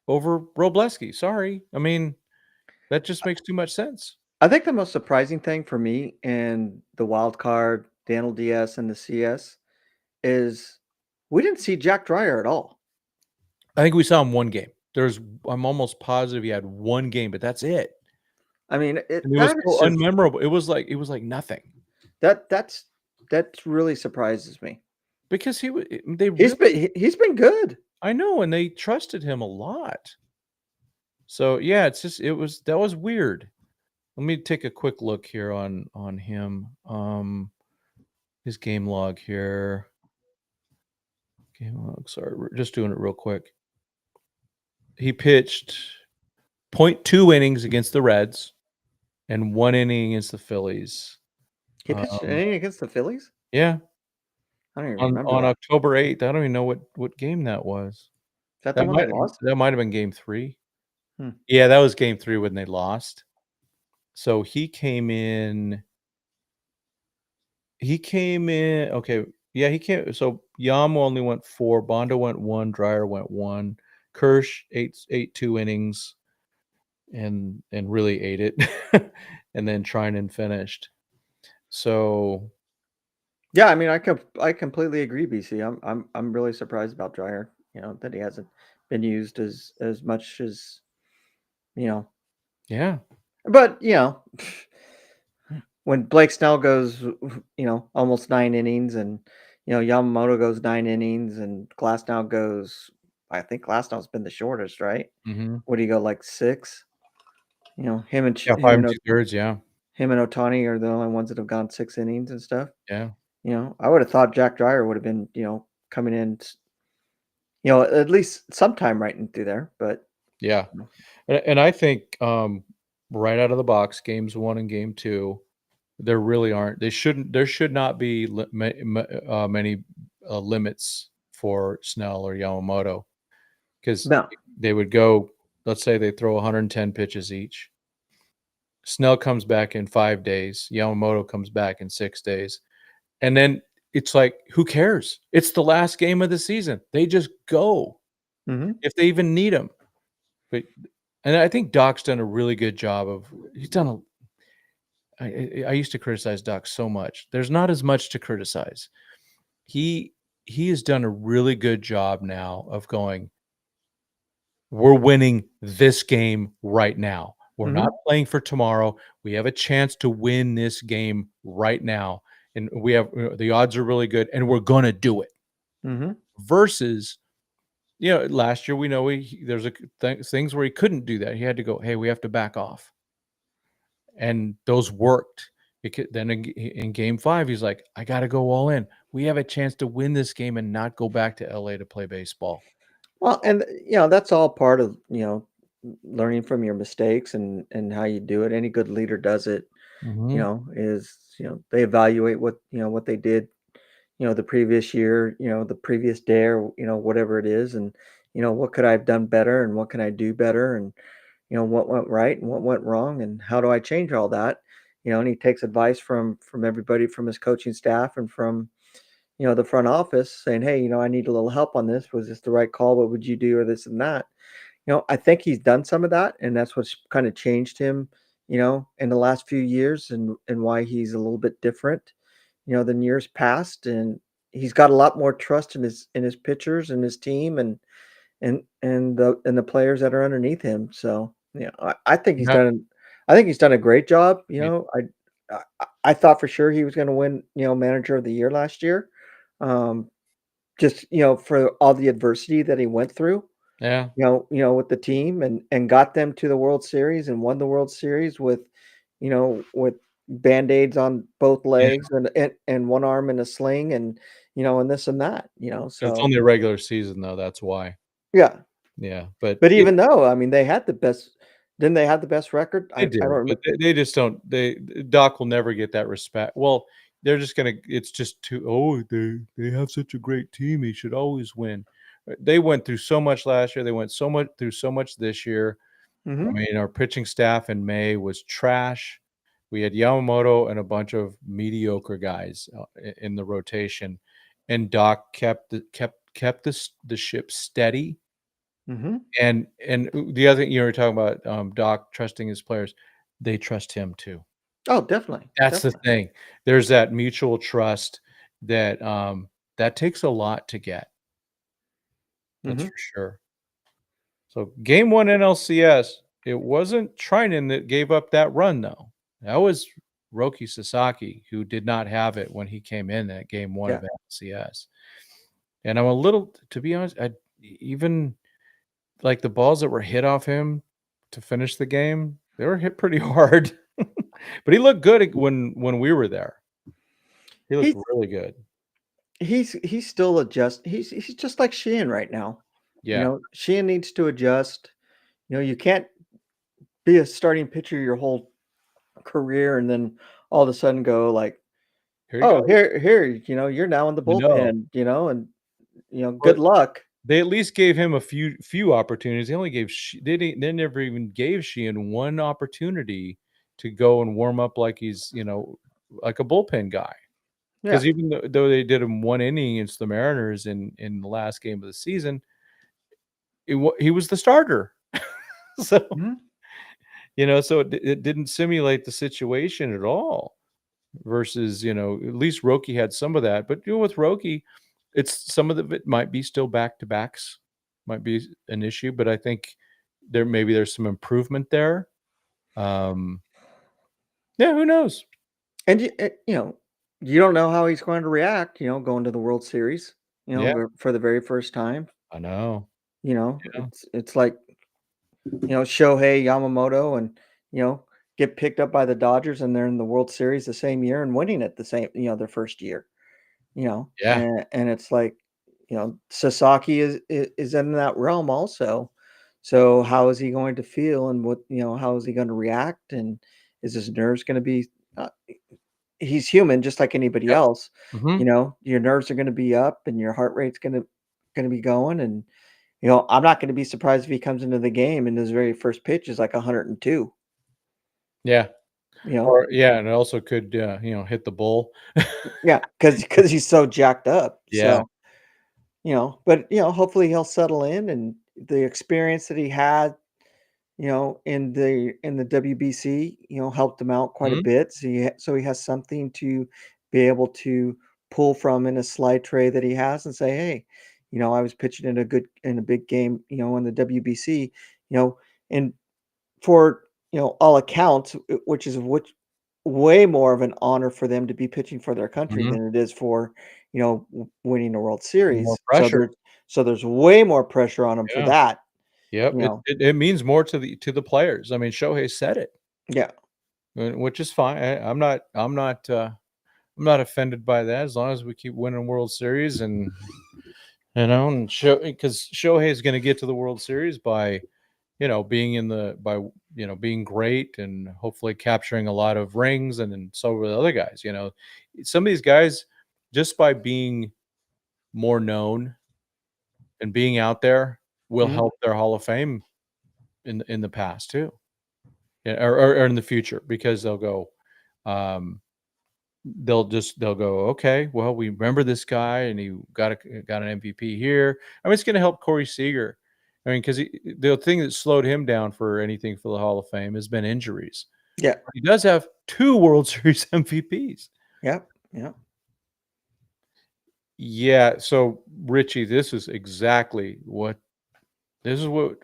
Robleski. Sorry, I mean that just makes too much sense. I think the most surprising thing for me in the wild card, Daniel Diaz and the CS, is we didn't see Jack Dreyer at all. I think we saw him one game. I'm almost positive he had one game, but that's it. I mean, it was so unmemorable. It was like nothing. That really surprises me because he's been good. I know, and they trusted him a lot. So yeah, that was weird. Let me take a quick look here on him. His game log here. Game log. Sorry, we're just doing it real quick. He pitched 0.2 innings against the Reds and 1 inning against the Phillies. He pitched an inning against the Phillies? Yeah. I don't even remember. On October 8th. I don't even know what game that was. That might have been game 3. Yeah, that was game 3 when they lost. So he came in. Okay. Yeah, he came. So Yam only went 4. Bondo went 1. Dreyer went 1. Kirsch ate 2 innings and really ate it. And then Trinan finished. So yeah, I mean, I completely agree, BC. I'm really surprised about Dreyer, that he hasn't been used as much as Yeah. But when Blake Snell goes, almost 9 innings, and Yamamoto goes 9 innings, and Glasnow goes, I think Glasnow's been the shortest, right? Mm-hmm. What do you go, like 6? Him and 5 2/3, yeah. Him and Ohtani are the only ones that have gone 6 innings and stuff. Yeah. I would have thought Jack Dreyer would have been, coming in, at least sometime right in through there. But yeah, and I think right out of the box, games 1 and game 2, there really aren't. There should not be many limits for Snell or Yamamoto, because they would go. Let's say they throw 110 pitches each. Snell comes back in 5 days. Yamamoto comes back in 6 days. And then it's like, who cares? It's the last game of the season. They just go if they even need them. And I think Doc's done a really good job of. I used to criticize Doc so much. There's not as much to criticize. He has done a really good job now of going, we're winning this game right now. We're not playing for tomorrow. We have a chance to win this game right now. And we have the odds are really good, and we're going to do it. Versus, last year we know there's things where he couldn't do that. He had to go, hey, we have to back off. And those worked. Then in game 5, he's like, I got to go all in. We have a chance to win this game and not go back to LA to play baseball. Well, and that's all part of learning from your mistakes and how you do it. Any good leader does it. Is they evaluate what they did, the previous year, the previous day, or whatever it is, and what could I have done better, and what can I do better, and what went right and what went wrong, and how do I change all that. And he takes advice from everybody, from his coaching staff and from the front office, saying, hey, I need a little help on this. Was this the right call? What would you do? Or this and that. I think he's done some of that, and that's what's kind of changed him, in the last few years, and why he's a little bit different, than years past. And he's got a lot more trust in his pitchers and his team and the players that are underneath him. So, I think he's done a great job. I thought for sure he was going to win, manager of the year last year. Just, for all the adversity that he went through. Yeah. With the team and got them to the World Series and won the World Series with Band-Aids on both legs and one arm in a sling and this and that, so it's only a regular season though. That's why. Yeah. Yeah. But even though, I mean, they had the best, didn't they have the best record? They did, I don't remember. but they just don't. Doc will never get that respect. Well, they're just gonna. It's just too. Oh, they have such a great team. He should always win. They went through so much last year. They went through so much this year. I mean, our pitching staff in May was trash. We had Yamamoto and a bunch of mediocre guys in the rotation, and Doc kept the ship steady. And the other thing you were talking about, Doc trusting his players, they trust him too. Oh, definitely. That's the thing. There's that mutual trust that that takes a lot to get. That's for sure. So game 1 NLCS, it wasn't Trinan that gave up that run though. That was Roki Sasaki, who did not have it when he came in at game 1 of NLCS. And I'm a little, to be honest, even like the balls that were hit off him to finish the game, they were hit pretty hard. But he looked good when we were there. He looked really good. He's still he's just like Sheehan right now. Yeah. Sheehan needs to adjust. You can't be a starting pitcher your whole career and then all of a sudden go like, here, you're now in the bullpen, and good luck. They at least gave him a few opportunities. They only gave they never even gave Sheehan one opportunity to go and warm up like he's like a bullpen guy. Because even though they did him 1 inning against the Mariners in the last game of the season, he was the starter. So so it didn't simulate the situation at all. Versus at least Roki had some of that, but with Roki, it's some of it might be still back-to-backs, might be an issue, but I think there's some improvement there. Yeah, who knows? And you don't know how he's going to react, going to the World Series, for the very first time. I know. It's like Shohei, Yamamoto, and get picked up by the Dodgers, and they're in the World Series the same year and winning it the same, their first year. And it's like, Sasaki is in that realm also. So how is he going to feel, and what, how is he going to react, and is his nerves going to be? He's human, just like anybody else. Your nerves are going to be up, and your heart rate's going to be going, and I'm not going to be surprised if he comes into the game and his very first pitch is like 102. Yeah. Or and it also could hit the bull. Yeah, because he's so jacked up. Yeah. So, but hopefully he'll settle in, and the experience that he had, in the WBC, helped him out quite a Mhm. bit. So he has something to be able to pull from in a slide tray that he has and say, hey, I was pitching in a big game, in the WBC, and for all accounts, way more of an honor for them to be pitching for their country Mhm. than it is for winning a World More Series. pressure. So there's way more pressure on them for Yeah. that. Yep. You know, It means more to the players. I mean, Shohei said it, yeah, which is fine. I'm not offended by that as long as we keep winning World Series and show because Shohei is going to get to the World Series by being great and hopefully capturing a lot of rings, and then so will the other guys. Some of these guys, just by being more known and being out there, will Mhm. help their Hall of Fame in the past too, yeah, or in the future, because um, they'll go, okay, well, we remember this guy and he got an MVP here. I mean, it's going to help Corey Seager. I mean, because the thing that slowed him down for anything for the Hall of Fame has been injuries. Yeah, He does have 2 World Series MVPs. yeah, yeah. Yeah. So Richie, this is what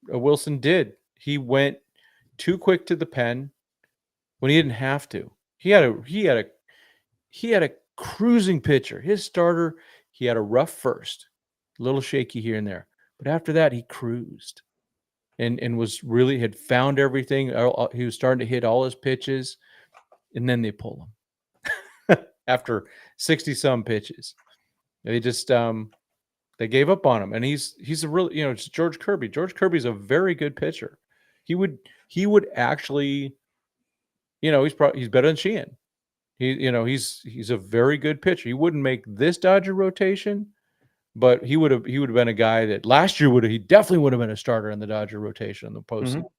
Wilson did. He went too quick to the pen when he didn't have to. He had a cruising pitcher. His starter, he had a rough first, a little shaky here and there, but after that he cruised and was really had found everything. He was starting to hit all his pitches, and then they pull him after 60 some pitches. They just they gave up on him, and he's a really it's George Kirby. George Kirby's a very good pitcher. He would actually he's better than Sheehan. He's a very good pitcher. He wouldn't make this Dodger rotation, but he would have been a guy that last year he definitely would have been a starter in the Dodger rotation in the postseason. Mhm.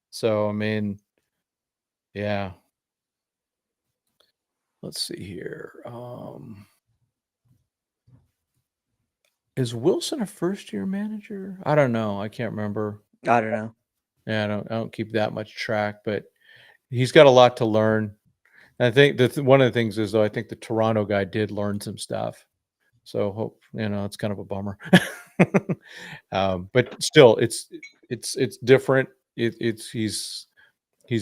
So I mean, yeah. Let's see here. Is Wilson a first-year manager? I don't know. I can't remember. I don't know. Yeah, I don't keep that much track, but he's got a lot to learn. I think one of the things is, though, I think the Toronto guy did learn some stuff. So hope it's kind of a bummer. But still, it's different. He's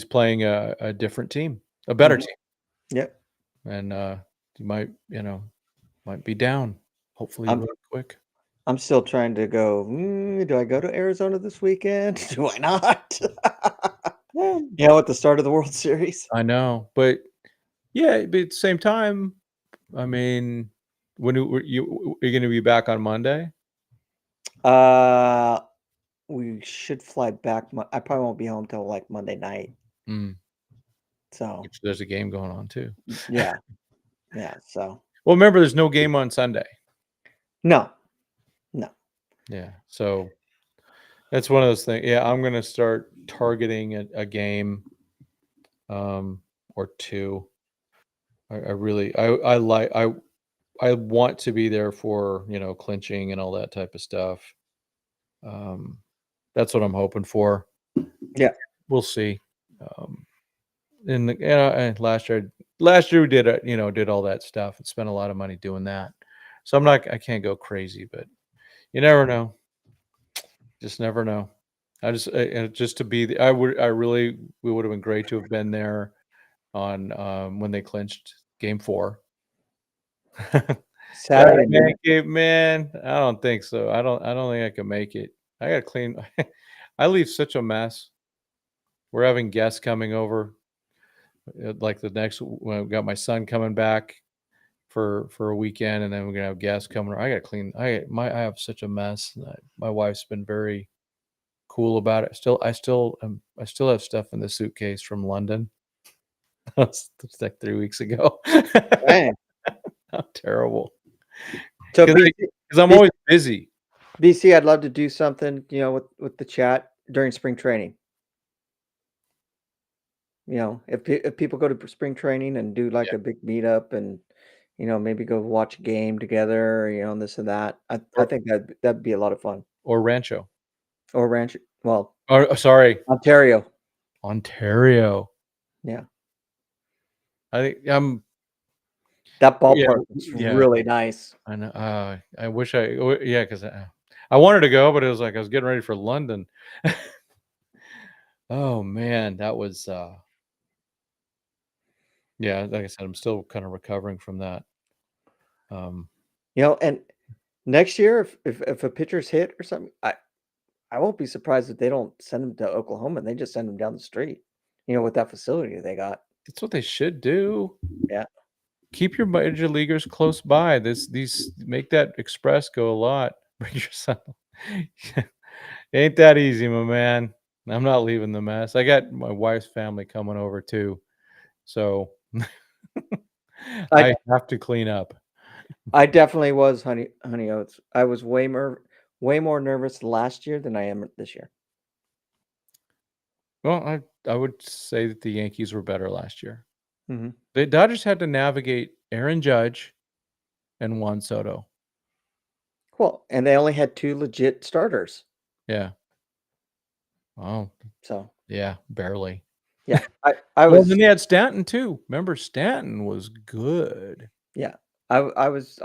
playing a different team, a better Mhm. team, Yep. and he might be down. Hopefully, I'm real quick. I'm still trying to go. Do I go to Arizona this weekend? Do I not? At the start of the World Series. I know, but yeah, but at the same time, I mean, when you're going to be back on Monday? We should fly back. I probably won't be home till like Monday night. Mm, So which there's a game going on too. yeah, yeah. So Well, remember, there's no game on Sunday. no. Yeah, so that's one of those things. Yeah, I'm gonna start targeting a game, or two. I want to be there for clinching and all that type of stuff. That's what I'm hoping for. Yeah. We'll see. And last year we did did all that stuff and spent a lot of money doing that. So I can't go crazy, but you never know. Just never know. Just to be we would have been great to have been there on when they clinched game 4. Saturday. Make it, man. I don't think so. I don't think I can make it. I gotta clean. I leave such a mess. We're having guests coming over. Like when I've got my son coming back for a weekend, and then we're gonna have guests coming. I gotta clean. I have such a mess. My wife's been very cool about it. I still have stuff in the suitcase from London. It's like 3 weeks ago. Dang. How terrible. So Because I'm always busy. BC, I'd love to do something, with the chat during spring training. If people go to spring training and do like a big meetup and maybe go watch a game together, and this and that, I think that'd be a lot of fun. Or Rancho. Or ranch. Well, sorry, Ontario. Yeah, I think that ballpark yeah, was yeah. really nice. I know. I wish because I wanted to go, but it was like I was getting ready for London. Oh man, that was yeah. Like I said, I'm still kind of recovering from that. And next year, if a pitcher's hit or something, I won't be surprised if they don't send him to Oklahoma and they just send him down the street. With that facility they got. That's what they should do. Yeah. Keep your major leaguers close by. These make that express go a lot. Bring yourself. Ain't that easy, my man. I'm not leaving the mess. I got my wife's family coming over too, so I have to clean up. I definitely was honey oats. I was way more nervous last year than I am this year. Well, I would say that the Yankees were better last year. Mm-hmm. The Dodgers had to navigate Aaron Judge and Juan Soto. Well, and they only had 2 legit starters. Yeah. Oh. So. Yeah, barely. Yeah, I was. Well, then they had Stanton too. Remember, Stanton was good. Yeah, I was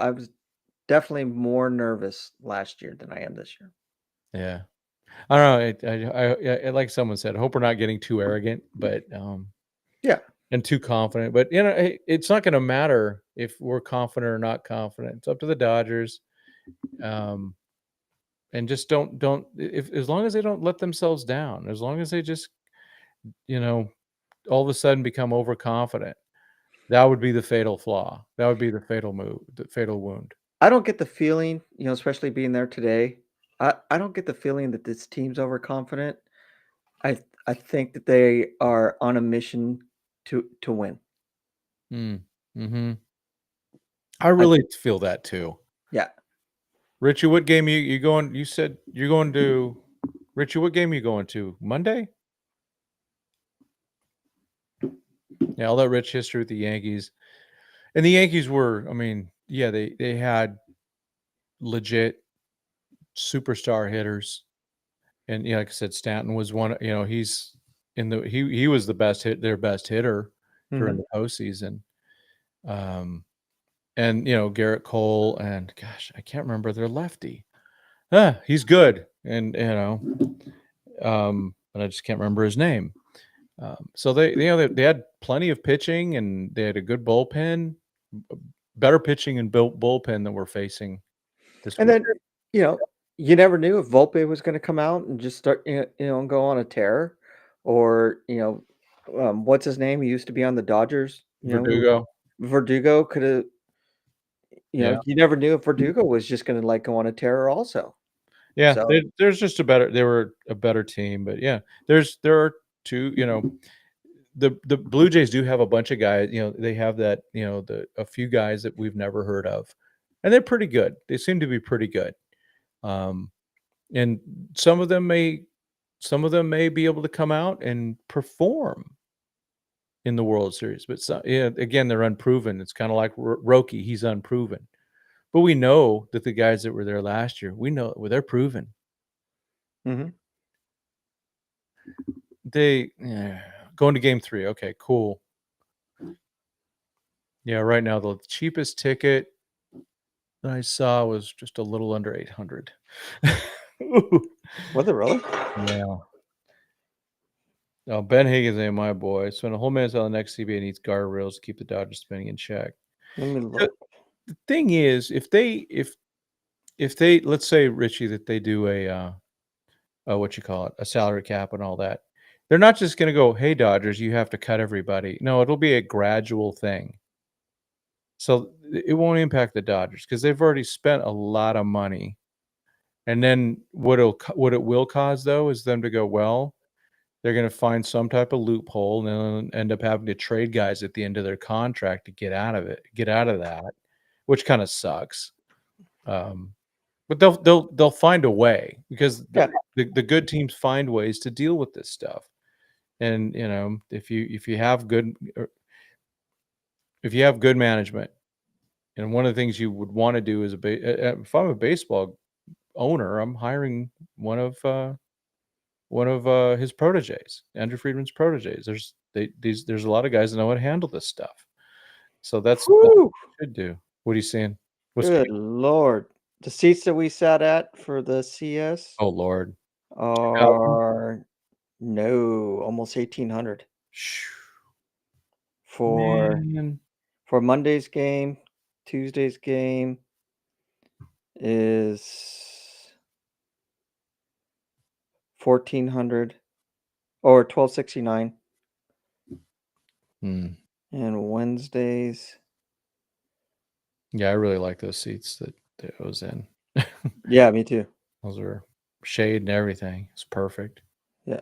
definitely more nervous last year than I am this year. Yeah, I don't know. I like someone said, I hope we're not getting too arrogant, but yeah, and too confident. But it's not going to matter if we're confident or not confident. It's up to the Dodgers. And just don't as long as they don't let themselves down, as long as they just all of a sudden become overconfident, that would be the fatal flaw. That would be the fatal move, the fatal wound. I don't get the feeling, especially being there today, I don't get the feeling that this team's overconfident. I think that they are on a mission to win. Mm-hmm. I really feel that too. Yeah. Richie, what game you going? You said you're going to Richie. What game are you going to Monday? Yeah, all that rich history with the Yankees, and the Yankees were. I mean, yeah, they had legit superstar hitters, and like I said, Stanton was one. He's he was the their best hitter during the postseason. And Garrett Cole, and gosh, I can't remember their lefty. He's good, and but I just can't remember his name. So they had plenty of pitching, and they had a good bullpen, better pitching and bullpen than we're facing this and week. then you never knew if Volpe was going to come out and just start and go on a tear, or what's his name? He used to be on the Dodgers. Verdugo could have. You never knew if Verdugo was just going to go on a tear also. Yeah, so, there's just they were a better team, but yeah, there are two. The Blue Jays do have a bunch of guys. They have that. A few guys that we've never heard of, and they're pretty good. They seem to be pretty good. And some of them may be able to come out and perform in the World Series, but again, they're unproven. It's kind of like Roki; he's unproven. But we know that the guys that were there last year, we know they're proven. Mm-hmm. They going to game 3. Okay, cool. Yeah, right now the cheapest ticket that I saw was just a little under 800. Was it really? Yeah. Oh, Ben Higgins ain't my boy. Spent a whole minute on the next CBA needs guardrails to keep the Dodgers spending in check. Let me look. The thing is, if they let's say, Richie, that they do a salary cap and all that, they're not just going to go, hey, Dodgers, you have to cut everybody. No, it'll be a gradual thing. So it won't impact the Dodgers because they've already spent a lot of money. And then what it will cause, though, is them to go, well, they're going to find some type of loophole and then end up having to trade guys at the end of their contract to get out of that, which kind of sucks. But they'll find a way because the good teams find ways to deal with this stuff. And if you have good management, and one of the things you would want to do is if I'm a baseball owner, I'm hiring one of his proteges, Andrew Friedman's proteges. There's a lot of guys that know how to handle this stuff. So that's what Whew. we should do. What are you seeing? Good Lord. The seats that we sat at for the CS Oh Lord. are almost 1,800 for Man. Monday's game. Tuesday's game is 1,400 or 1,269, Hmm. and Wednesdays. Yeah, I really like those seats that it was in. Yeah, me too. Those are shade and everything. It's perfect. Yeah.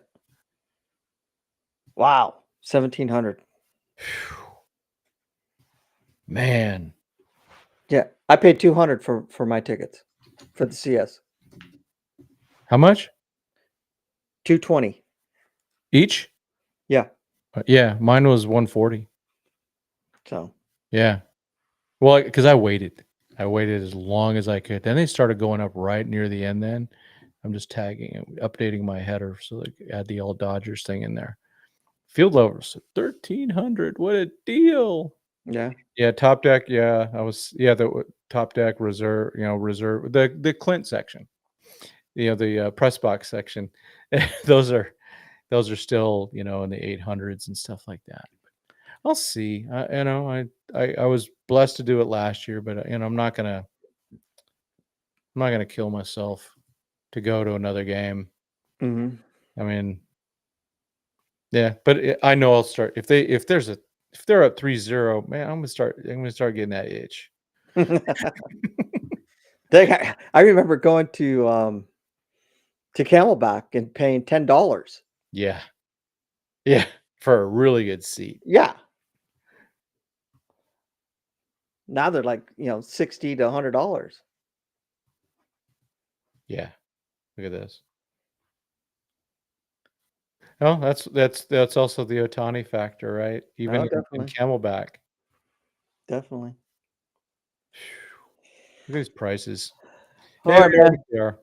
Wow, 1,700. Man. Yeah, I paid 200 for my tickets for the CS. How much? 220. Each? Yeah. Yeah, mine was 140. So. Yeah. Well, because I waited as long as I could. Then they started going up right near the end. Then I'm just tagging it, updating my header so they add the all Dodgers thing in there. Field levels 1,300. What a deal! Yeah. Yeah, top deck. Yeah, the top deck reserve. Reserve the Clint section. The press box section. those are still in the 800s and stuff like that. I'll see. I was blessed to do it last year, but I'm not gonna kill myself to go to another game. Mm-hmm. I mean, yeah, but I know I'll start if they're up 3-0, man. I'm gonna start getting that itch. I remember going to Camelback and paying $10. Yeah, for a really good seat. Yeah. Now they're like $60 to $100. Yeah, look at this. Oh, that's also the Ohtani factor, right? Even in Camelback. Definitely. Look at these prices. All right, man. They are.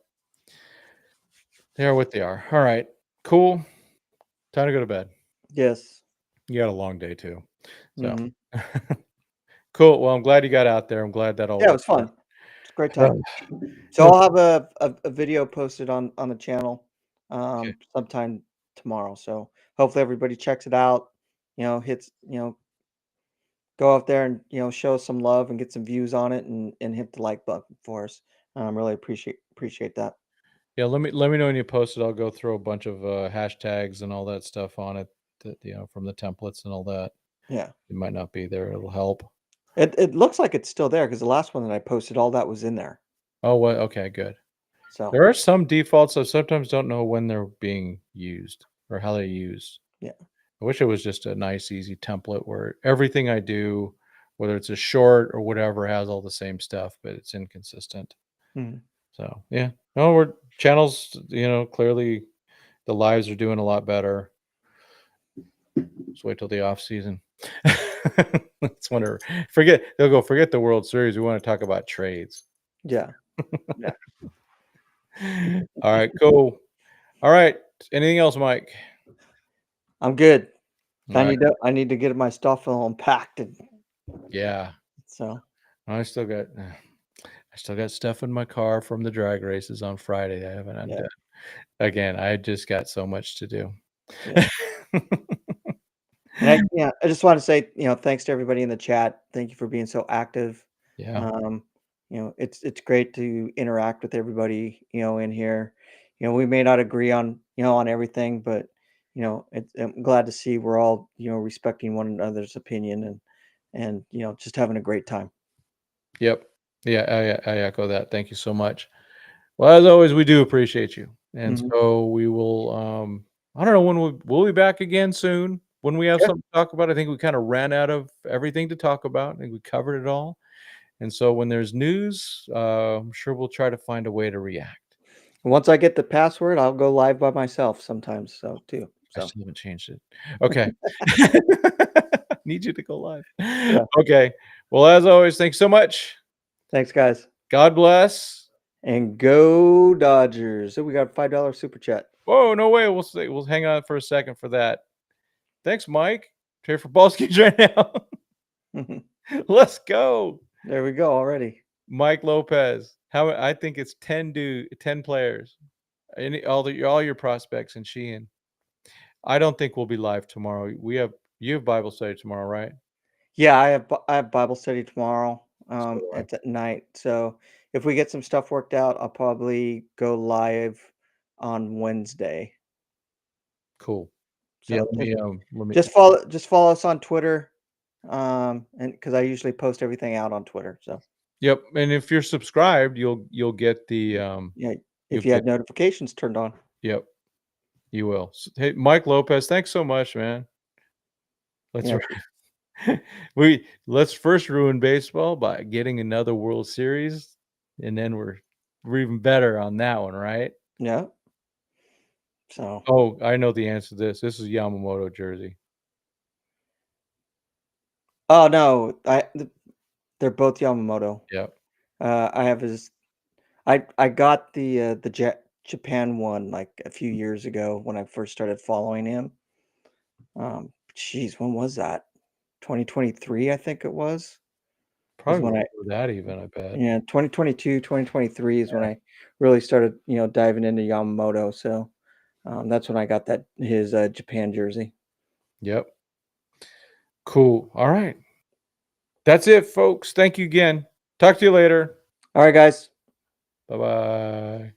They are what they are. All right. Cool. Time to go to bed. Yes. You got a long day too. So Mm-hmm. cool. Well, I'm glad you got out there. I'm glad that all Yeah, it was fun. It's a great time. So I'll have a video posted on the channel sometime tomorrow. So hopefully everybody checks it out. Hits go out there and show us some love and get some views on it and hit the like button for us. Really appreciate that. Yeah, let me know when you post it. I'll go throw a bunch of hashtags and all that stuff on it that from the templates and all that. Yeah. It might not be there. It'll help. It looks like it's still there because the last one that I posted, all that was in there. Oh, what? Okay, good. So there are some defaults I sometimes don't know when they're being used or how they're used. Yeah. I wish it was just a nice, easy template where everything I do, whether it's a short or whatever, has all the same stuff, but it's inconsistent. Mm-hmm. So yeah, no, we're channels. Clearly, the lives are doing a lot better. Just wait till the off season. Let's wonder. Forget the World Series. We want to talk about trades. Yeah. Yeah. All right. Cool. All right. Anything else, Mike? I'm good. All right. I need to get my stuff all unpacked. Yeah. So I still got stuff in my car from the drag races on Friday. I haven't undone. Again, I just got so much to do. Yeah. And I just want to say, thanks to everybody in the chat. Thank you for being so active. Yeah. It's great to interact with everybody, in here. We may not agree on, on everything, but I'm glad to see we're all, respecting one another's opinion and just having a great time. Yep. Yeah, I echo that. Thank you so much. Well, as always, we do appreciate you. And so we will I don't know when we'll be back again soon when we have something to talk about. I think we kind of ran out of everything to talk about. I think we covered it all. And so when there's news, I'm sure we'll try to find a way to react. Once I get the password, I'll go live by myself sometimes. So too. I still haven't changed it. Okay. Need you to go live. Yeah. Okay. Well, as always, thanks so much. Thanks, guys. God bless. And go Dodgers. So we got a $5 super chat. Whoa, no way. We'll see. We'll hang on for a second for that. Thanks, Mike. Trade for ball skis right now. Let's go. There we go already. Mike Lopez. I think it's 10 players. All your prospects and Sheehan. I don't think we'll be live tomorrow. You have Bible study tomorrow, right? Yeah, I have Bible study tomorrow. So do I. It's at night. So if we get some stuff worked out, I'll probably go live on Wednesday. Cool. So Yeah, let me just follow us on Twitter. And because I usually post everything out on Twitter. So Yep. And if you're subscribed, you'll get the yeah, if you have notifications turned on. Yep. You will. Hey, Mike Lopez, thanks so much, man. Let's first ruin baseball by getting another World Series, and then we're even better on that one, right? Yeah. So Oh, I know the answer to this. This is Yamamoto jersey. oh no, they're both Yamamoto. Yep. I have I got the Japan one like a few years ago when I first started following him. Geez, when was that? 2023, I think it was. Probably when before that even, I bet. Yeah, 2022, 2023 is when I really started, diving into Yamamoto. So that's when I got his Japan jersey. Yep. Cool. All right. That's it, folks. Thank you again. Talk to you later. All right, guys. Bye-bye.